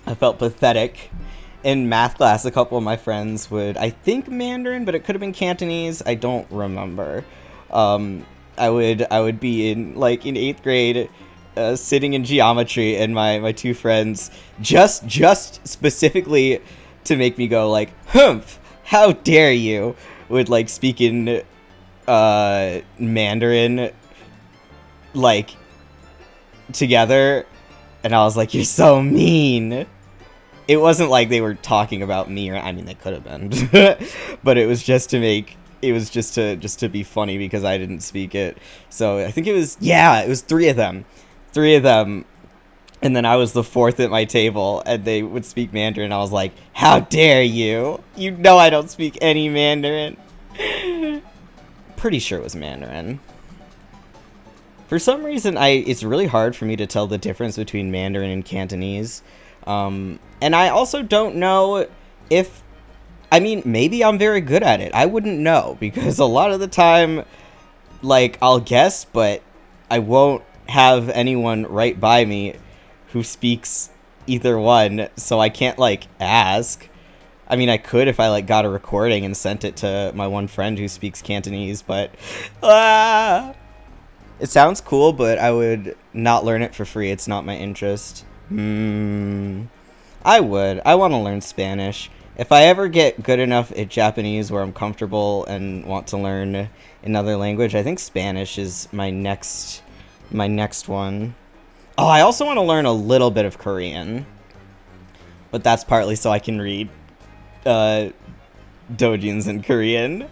I felt pathetic. In math class, a couple of my friends would, I think, Mandarin, but it could have been Cantonese. I don't remember. I would be in 8th grade, sitting in geometry, and my 2 friends just specifically to make me go like, humph, how dare you, would like speak in Mandarin like together, and I was like, you're so mean. It wasn't like they were talking about me, or I mean they could have been, but it was just to make, it was just to be funny because I didn't speak it. So I think it was 3 of them, and then I was the 4th at my table, and they would speak Mandarin. I was like, how dare you? You know I don't speak any Mandarin. Pretty sure it was Mandarin. For some reason, it's really hard for me to tell the difference between Mandarin and Cantonese. And I also don't know if, I mean, maybe I'm very good at it. I wouldn't know, because a lot of the time, like, I'll guess, but I won't have anyone right by me who speaks either one, so I can't, like, ask. I mean, I could if I, like, got a recording and sent it to my one friend who speaks Cantonese, but, it sounds cool, but I would not learn it for free. It's not my interest. I would. I want to learn Spanish. If I ever get good enough at Japanese where I'm comfortable and want to learn another language, I think Spanish is my next one. Oh, I also want to learn a little bit of Korean. But that's partly so I can read doujins in Korean.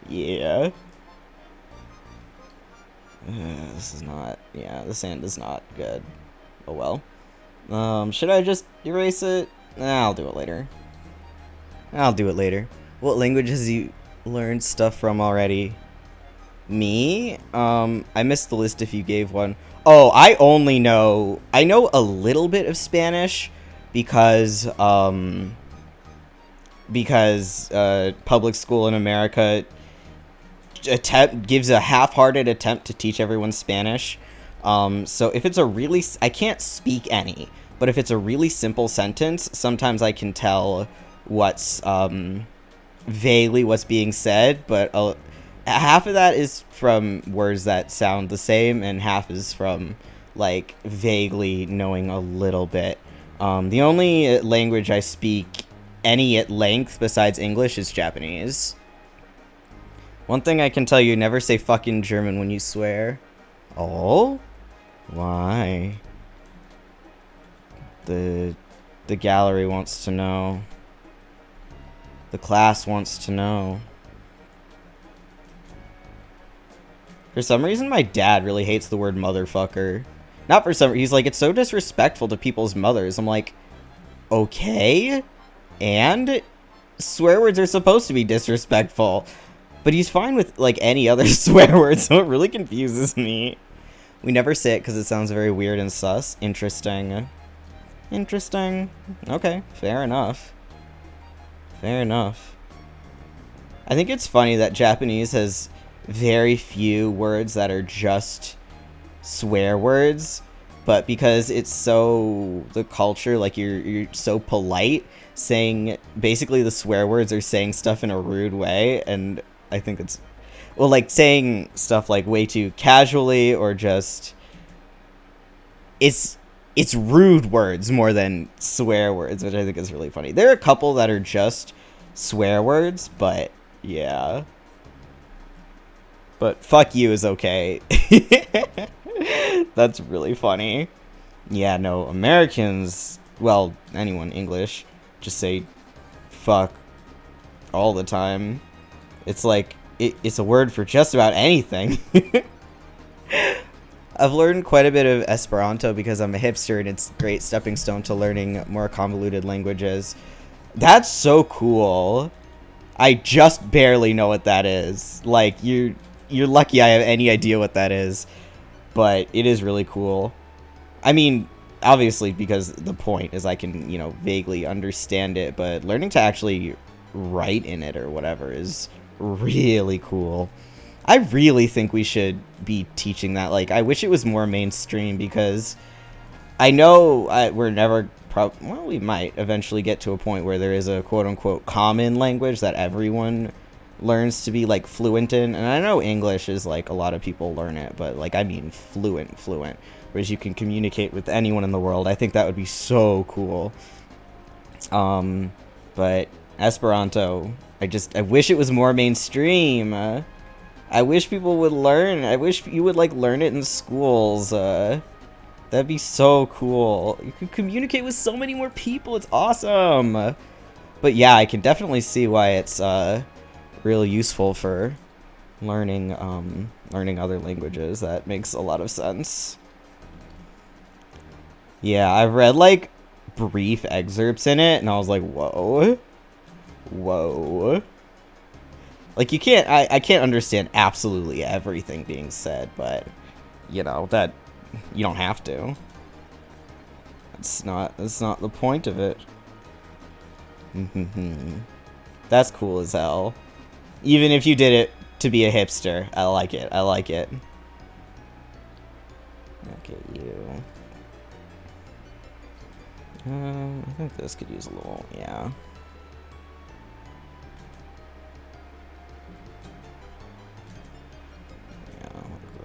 Yeah. This is not, the sand is not good. Oh well. Should I just erase it? I'll do it later. What languages you learned stuff from already? Me? I missed the list if you gave one. Oh, I know a little bit of Spanish because public school in America gives a half-hearted attempt to teach everyone Spanish. So if it's I can't speak any, but if it's a really simple sentence, sometimes I can tell what's, vaguely what's being said, but half of that is from words that sound the same, and half is from, like, vaguely knowing a little bit. The only language I speak any at length besides English is Japanese. One thing I can tell you, never say fucking German when you swear. Oh? Why? The gallery wants to know. The class wants to know. For some reason, my dad really hates the word motherfucker. Not for some reason. He's like, it's so disrespectful to people's mothers. I'm like, Okay. And swear words are supposed to be disrespectful. But he's fine with, like, any other swear word, so it really confuses me. We never say it because it sounds very weird and sus. Interesting. Interesting. Okay, fair enough. Fair enough. I think it's funny that Japanese has very few words that are just swear words, but because it's so the culture, like you're so polite, saying basically the swear words are saying stuff in a rude way, and I think it's well, like saying stuff like way too casually or just it's rude words more than swear words, which I think is really funny. There are a couple that are just swear words, but yeah. But fuck you is okay. That's really funny. Yeah, no, Americans, well, anyone English, just say fuck all the time. It's like, it's a word for just about anything. I've learned quite a bit of Esperanto because I'm a hipster and it's a great stepping stone to learning more convoluted languages. That's so cool. I just barely know what that is. Like, you're lucky I have any idea what that is. But it is really cool. I mean, obviously, because the point is I can, you know, vaguely understand it, but learning to actually write in it or whatever is really cool. I really think we should be teaching that. Like, I wish it was more mainstream because I know we're never... well, we might eventually get to a point where there is a quote-unquote common language that everyone learns to be, like, fluent in. And I know English is, like, a lot of people learn it, but, like, I mean fluent. Whereas you can communicate with anyone in the world. I think that would be so cool. But Esperanto, I wish it was more mainstream. I wish people would learn. I wish you would, like, learn it in schools. That'd be so cool. You could communicate with so many more people. It's awesome. But yeah, I can definitely see why it's really useful for learning learning other languages. That makes a lot of sense. Yeah, I've read like brief excerpts in it, and I was like, whoa. Whoa. Like, you can't, I can't understand absolutely everything being said, but, you know, that, you don't have to. That's not the point of it. That's cool as hell. Even if you did it to be a hipster, I like it, I like it. Okay, you. I think this could use a little, yeah.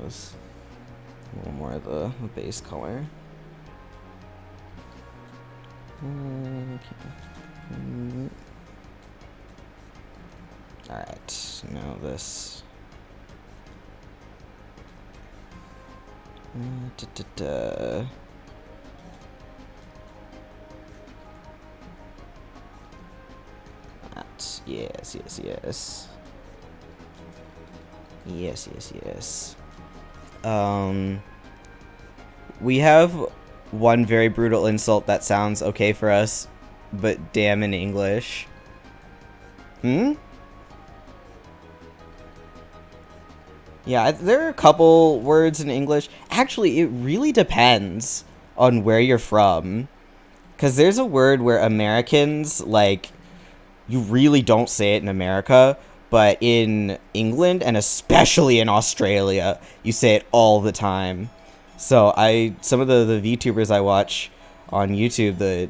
This. A little more of the base color. Okay. Alright, now this. That. Yes, yes, yes. Yes, yes, yes. We have one very brutal insult that sounds okay for us, but damn in English. Yeah, there are a couple words in English. Actually, it really depends on where you're from. Because there's a word where Americans, like, you really don't say it in America, but in England and especially in Australia, you say it all the time. So some of the VTubers I watch on YouTube, the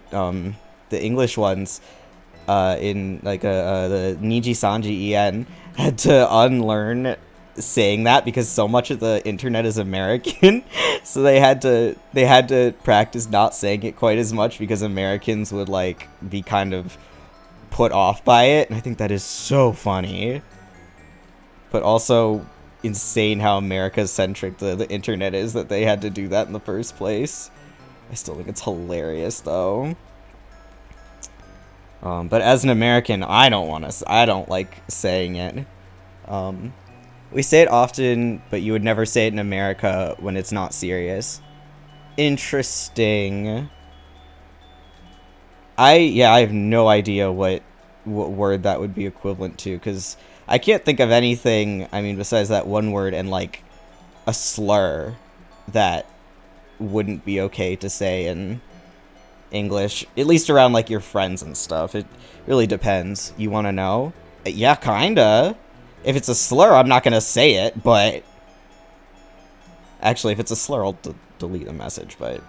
English ones, in like the Niji Sanji En, had to unlearn saying that because so much of the internet is American. So they had to practice not saying it quite as much because Americans would like be kind of put off by it, and I think that is so funny. But also insane how America-centric the internet is that they had to do that in the first place. I still think it's hilarious though. But as an American, I don't like saying it. We say it often, but you would never say it in America when it's not serious. Interesting. I have no idea what word that would be equivalent to, because I can't think of anything, I mean, besides that one word and, like, a slur that wouldn't be okay to say in English, at least around, like, your friends and stuff. It really depends. You want to know? Yeah, kinda. If it's a slur, I'm not gonna say it, but... Actually, if it's a slur, I'll delete the message, but...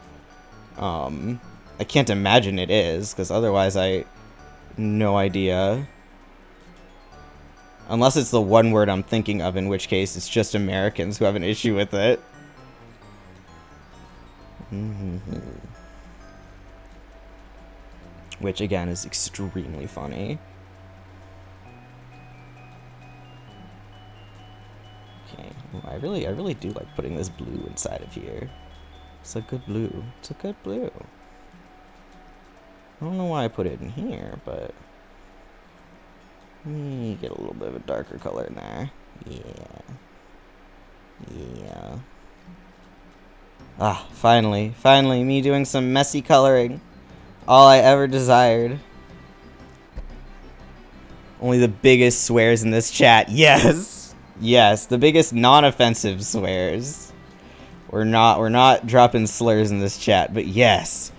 I can't imagine it is, because otherwise I... No idea. Unless it's the one word I'm thinking of, in which case it's just Americans who have an issue with it. Which, again, is extremely funny. Okay. Ooh, I really do like putting this blue inside of here. It's a good blue. It's a good blue. I don't know why I put it in here, but... get a little bit of a darker color in there. Yeah. Yeah. Ah, finally. Finally, me doing some messy coloring. All I ever desired. Only the biggest swears in this chat. Yes! Yes, the biggest non-offensive swears. We're not dropping slurs in this chat, but yes.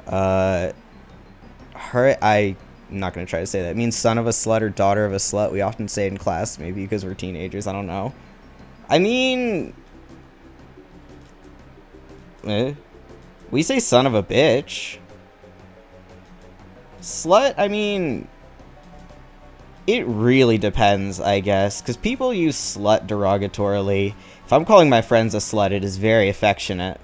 I'm not gonna try to say that. It means son of a slut or daughter of a slut. We often say it in class, maybe because we're teenagers, I don't know. I mean... we say son of a bitch. Slut, I mean... It really depends, I guess, because people use slut derogatorily. If I'm calling my friends a slut, it is very affectionate.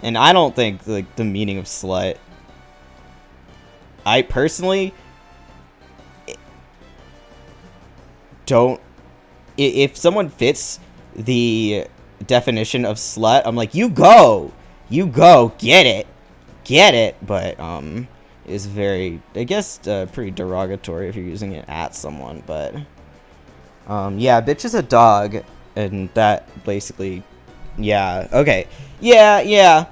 And I don't think, like, the meaning of slut... I personally... don't... If someone fits the definition of slut, I'm like, you go! You go! Get it! Get it! But, is very, I guess, pretty derogatory if you're using it at someone, but... yeah, bitch is a dog, and that basically... Yeah, okay. Yeah, yeah.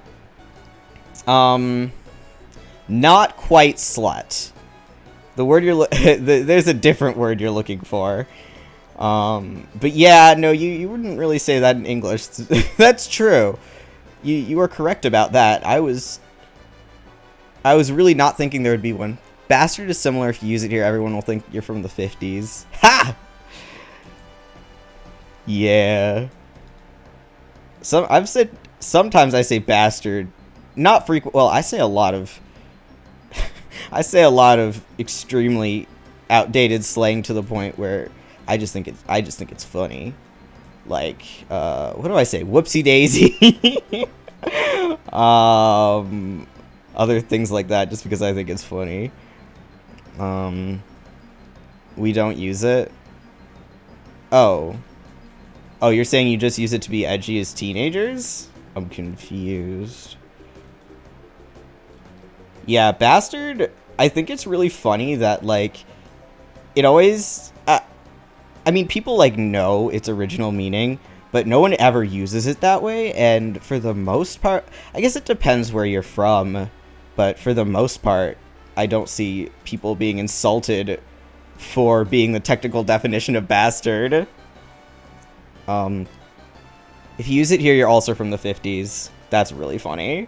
Not quite slut. The word you're there's a different word you're looking for. But yeah, no, you wouldn't really say that in English. That's true. You are correct about that. I was really not thinking there would be one. Bastard is similar. If you use it here, everyone will think you're from the 50s. Ha! Yeah. I've said sometimes I say bastard, not frequent. Well, I say a lot of extremely outdated slang to the point where I just think it's funny. Like, what do I say? Whoopsie daisy. Other things like that, just because I think it's funny. We don't use it. Oh, you're saying you just use it to be edgy as teenagers? I'm confused. Yeah, bastard, I think it's really funny that, like, it always... I mean, people, like, know its original meaning, but no one ever uses it that way, and for the most part... I guess it depends where you're from, but for the most part, I don't see people being insulted for being the technical definition of bastard. If you use it here, you're also from the 50s. That's really funny.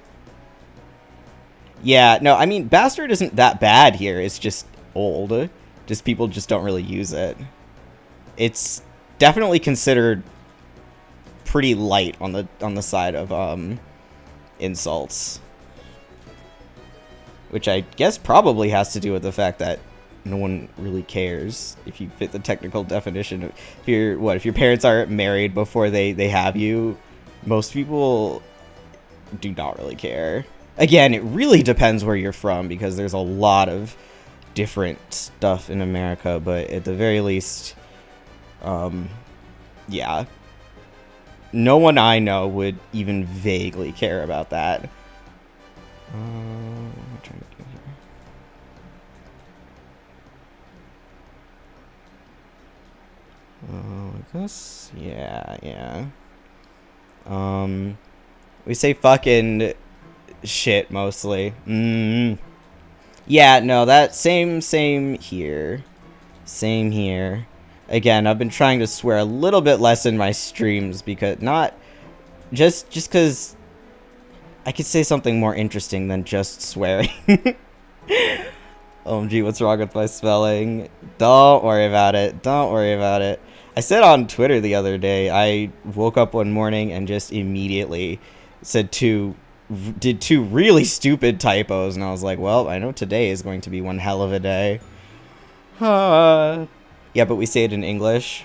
Yeah, no, I mean, bastard isn't that bad here. It's just old. Just people just don't really use it. It's definitely considered pretty light on the side of insults. Which I guess probably has to do with the fact that no one really cares if you fit the technical definition. If your parents aren't married before they have you, most people do not really care. Again, it really depends where you're from, because there's a lot of different stuff in America, but at the very least, yeah. No one I know would even vaguely care about that. I'm trying to get here. I guess, yeah. We say fucking shit mostly. Yeah, no, that same here. Same here. Again, I've been trying to swear a little bit less in my streams because not just because I could say something more interesting than just swearing. OMG, what's wrong with my spelling? Don't worry about it. Don't worry about it. I said on Twitter the other day, I woke up one morning and just immediately did two really stupid typos, and I was like, well, I know today is going to be one hell of a day. Yeah, but we say it in English.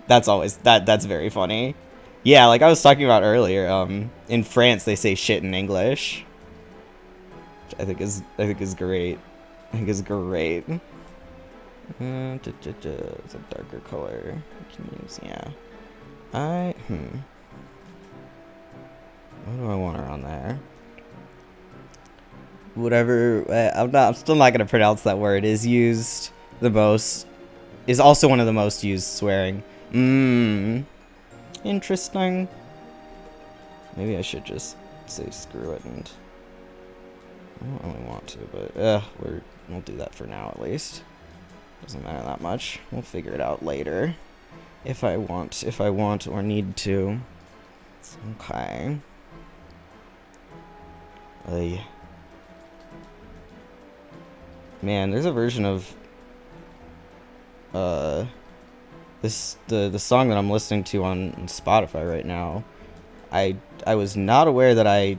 That's always that's very funny. Yeah, like I was talking about earlier, in France they say shit in English. Which I think is great. I think is great. It's a darker color. I can use, yeah. What do I want around there? Whatever. I'm still not gonna pronounce that word. Is used the most. Is also one of the most used swearing. Interesting. Maybe I should just say screw it and. I don't really want to, but we'll do that for now at least. Doesn't matter that much. We'll figure it out later. If I want or need to. Okay. Man, there's a version of the song that I'm listening to on Spotify right now. I was not aware that I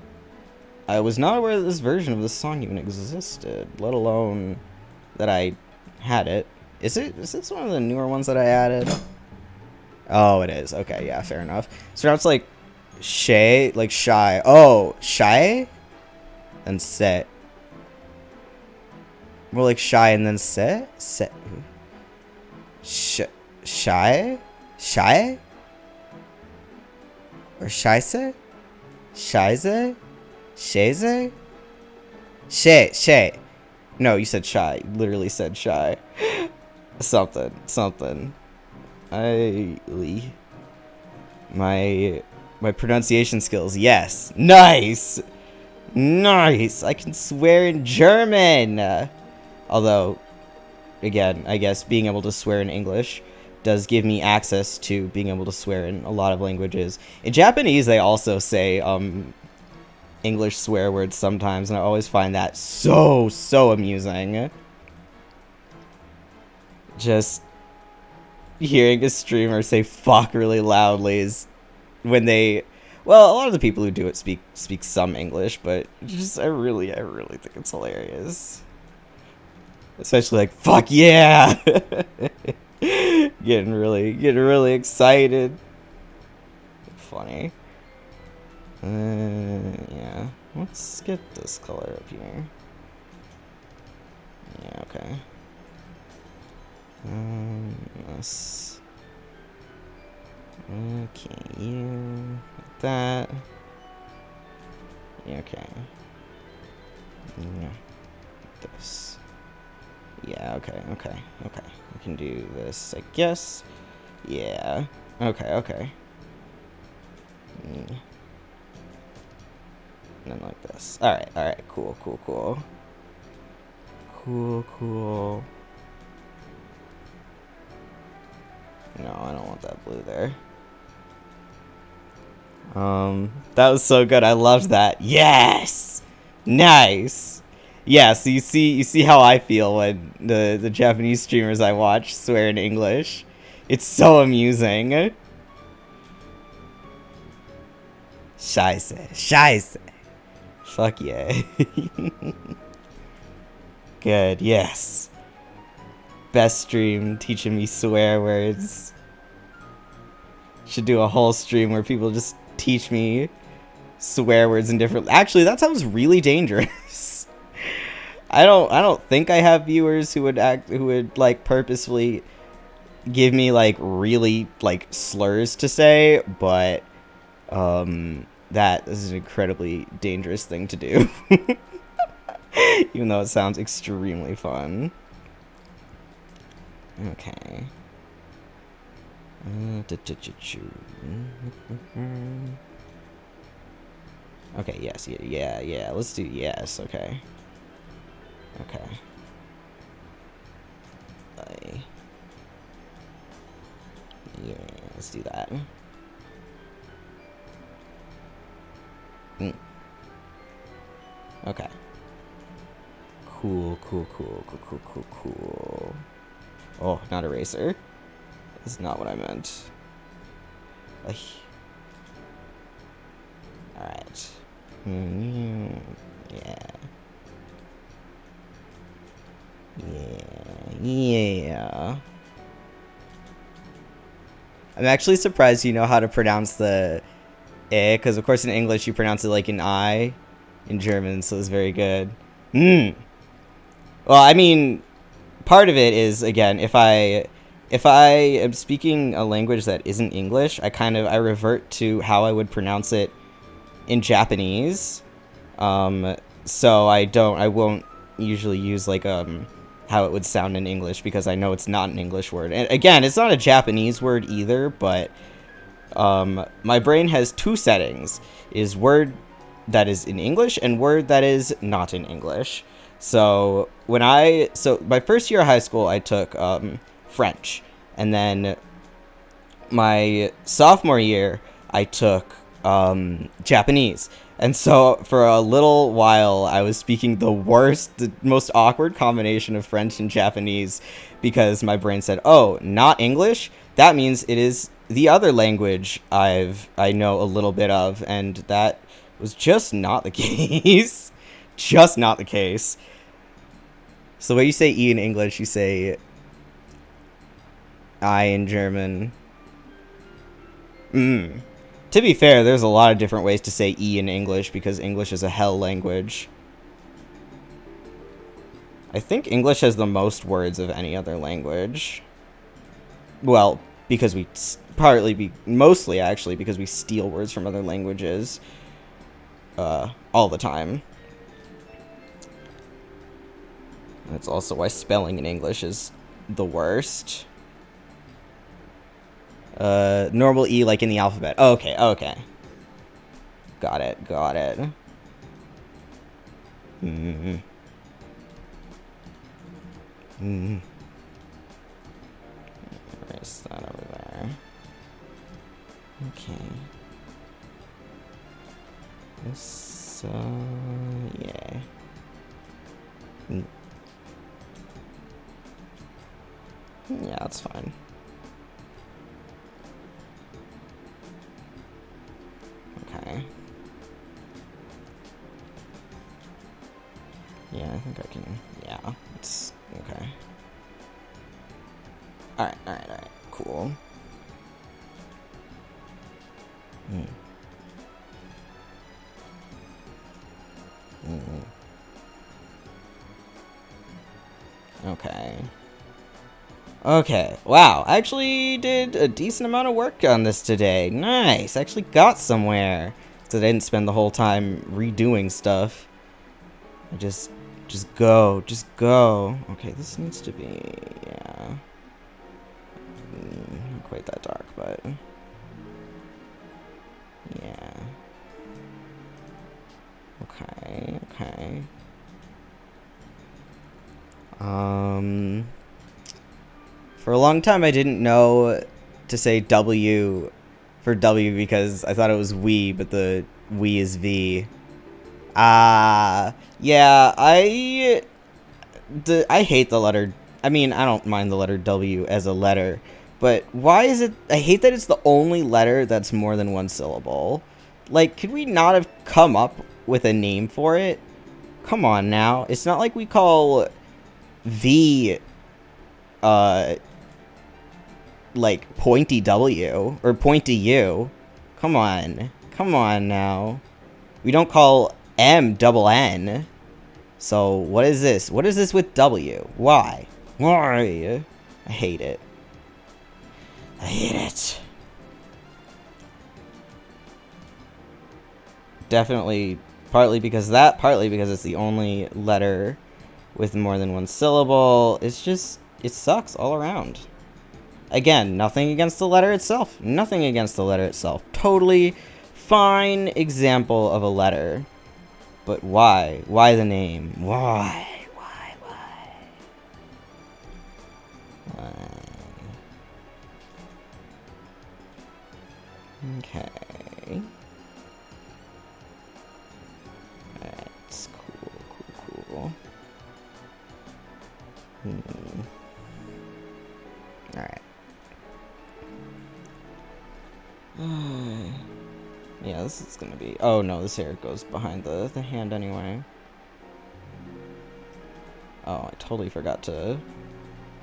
was not aware that this version of this song even existed, let alone that I had it. Is this one of the newer ones that I added? Oh, it is. Okay, yeah, fair enough. So now it's like shay, like shy. Oh, shy? And set. More like shy and then set? Set. Shy? Shy? Or scheisse? Scheisse? Shaze? Shay. No, you said shy. You literally said shy. Something. My pronunciation skills, yes. Nice! I can swear in German! Although, again, I guess being able to swear in English does give me access to being able to swear in a lot of languages. In Japanese, they also say, English swear words sometimes, and I always find that so amusing. Just hearing a streamer say fuck really loudly is when they, well, a lot of the people who do it speak some English, but just I really think it's hilarious. Especially like fuck yeah. getting really excited. Funny. Yeah. Let's get this color up here. Yeah, okay. Yes. Okay, you like that. Yeah, okay. Yeah. This. Yeah, okay. We can do this, I guess. Yeah. Okay. And then like this. Alright, cool. Cool. No, I don't want that blue there. That was so good. I loved that. Yes! Nice! Yeah, so you see how I feel when the Japanese streamers I watch swear in English. It's so amusing. Scheisse. Fuck yeah. Good, yes. Best stream teaching me swear words. Should do a whole stream where people just teach me swear words in different. Actually, that sounds really dangerous. I don't think I have viewers who would like purposefully give me like really like slurs to say, but that is an incredibly dangerous thing to do. Even though it sounds extremely fun. Okay. Okay, yes, yeah. Let's do yes. Okay. Yeah, let's do that. Okay. Cool. Oh, not eraser. That's not what I meant. Alright. Yeah. I'm actually surprised you know how to pronounce the because of course in English you pronounce it like an I, in German, so it's very good. Well, I mean, part of it is, again, if I am speaking a language that isn't English, I revert to how I would pronounce it in Japanese. So I won't usually use like how it would sound in English because I know it's not an English word. And again, it's not a Japanese word either, but my brain has two settings: is word that is in English and word that is not in English. So my first year of high school, I took French, and then my sophomore year, I took Japanese. And so for a little while, I was speaking the most awkward combination of French and Japanese because my brain said, "Oh, not English? That means it is the other language I know a little bit of," and that was just not the case. Just not the case. So the way you say E in English, you say I in German. To be fair, there's a lot of different ways to say E in English because English is a hell language. I think English has the most words of any other language. Well, because mostly actually, because we steal words from other languages all the time. That's also why spelling in English is the worst. Normal E like in the alphabet. Okay. Got it. Erase that over there. Okay. This, yeah. Yeah, that's fine. Okay. Yeah, I think I can. Yeah, it's okay. Alright. Cool. Okay. Wow, I actually did a decent amount of work on this today. Nice. I actually got somewhere. So I didn't spend the whole time redoing stuff. I just go. Okay, this needs to be, yeah. Not quite that dark, but yeah. Okay. For a long time I didn't know to say W for W because I thought it was we, but the we is V. Yeah, I hate the letter. I mean, I don't mind the letter W as a letter, but why is it? I hate that it's the only letter that's more than one syllable. Like, could we not have come up with a name for it? Come on now. It's not like we call V, like pointy W or pointy U. Come on now. We don't call M double N. So what is this? What is this with W? Why? I hate it. Definitely partly because it's the only letter with more than one syllable. It's just, it sucks all around. Again, nothing against the letter itself. Nothing against the letter itself. Totally fine example of a letter. But why? Why the name? Why? Okay. That's cool. Alright. Yeah, this is gonna be... Oh, no, this here goes behind the hand anyway. Oh, I totally forgot to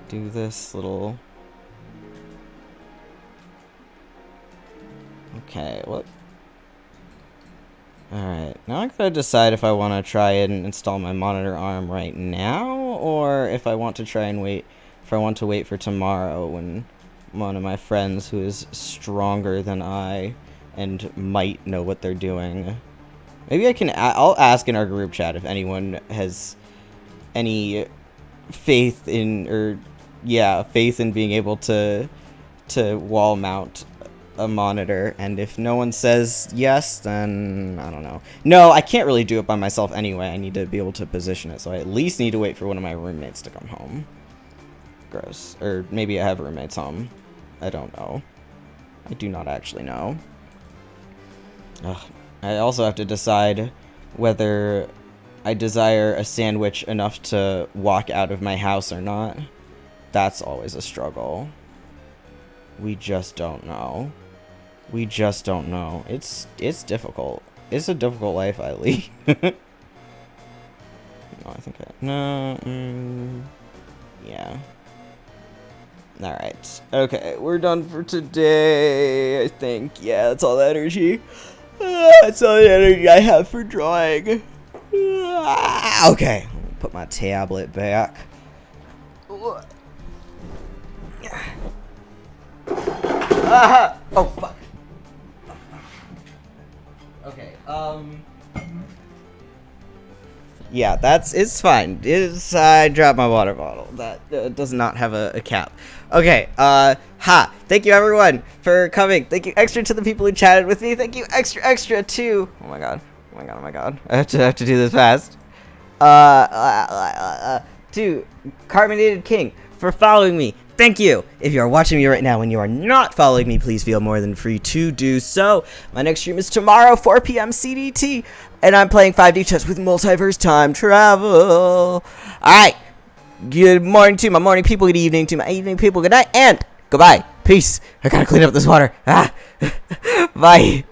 do this little... Okay, what? Alright, now I gotta decide if I want to try and install my monitor arm right now, or if I want to try and wait... If I want to wait for tomorrow when one of my friends who is stronger than I and might know what they're doing. Maybe I can... I'll ask in our group chat if anyone has any faith in... Or, yeah, faith in being able to wall mount a monitor, and if no one says yes, then I don't know. No, I can't really do it by myself anyway. I need to be able to position it, so I at least need to wait for one of my roommates to come home. Gross. Or maybe I have roommates home. I don't know. I do not actually know. Ugh. I also have to decide whether I desire a sandwich enough to walk out of my house or not. That's always a struggle. We just don't know. We just don't know. It's difficult. It's a difficult life I lead. No, I think yeah. Alright. Okay, we're done for today, I think. Yeah, that's all the energy. That's all the energy I have for drawing. Okay. Put my tablet back. Oh, fuck. Okay, yeah, it's fine. I dropped my water bottle. That does not have a cap. Okay, thank you everyone for coming. Thank you extra to the people who chatted with me. Thank you extra to... Oh my god. I have to do this fast. To Carbonated King for following me. Thank you! If you are watching me right now and you are not following me, please feel more than free to do so. My next stream is tomorrow, 4 p.m. CDT, and I'm playing 5D chess with multiverse time travel. Alright, good morning to my morning people, good evening to my evening people, good night, and goodbye. Peace. I gotta clean up this water. Bye.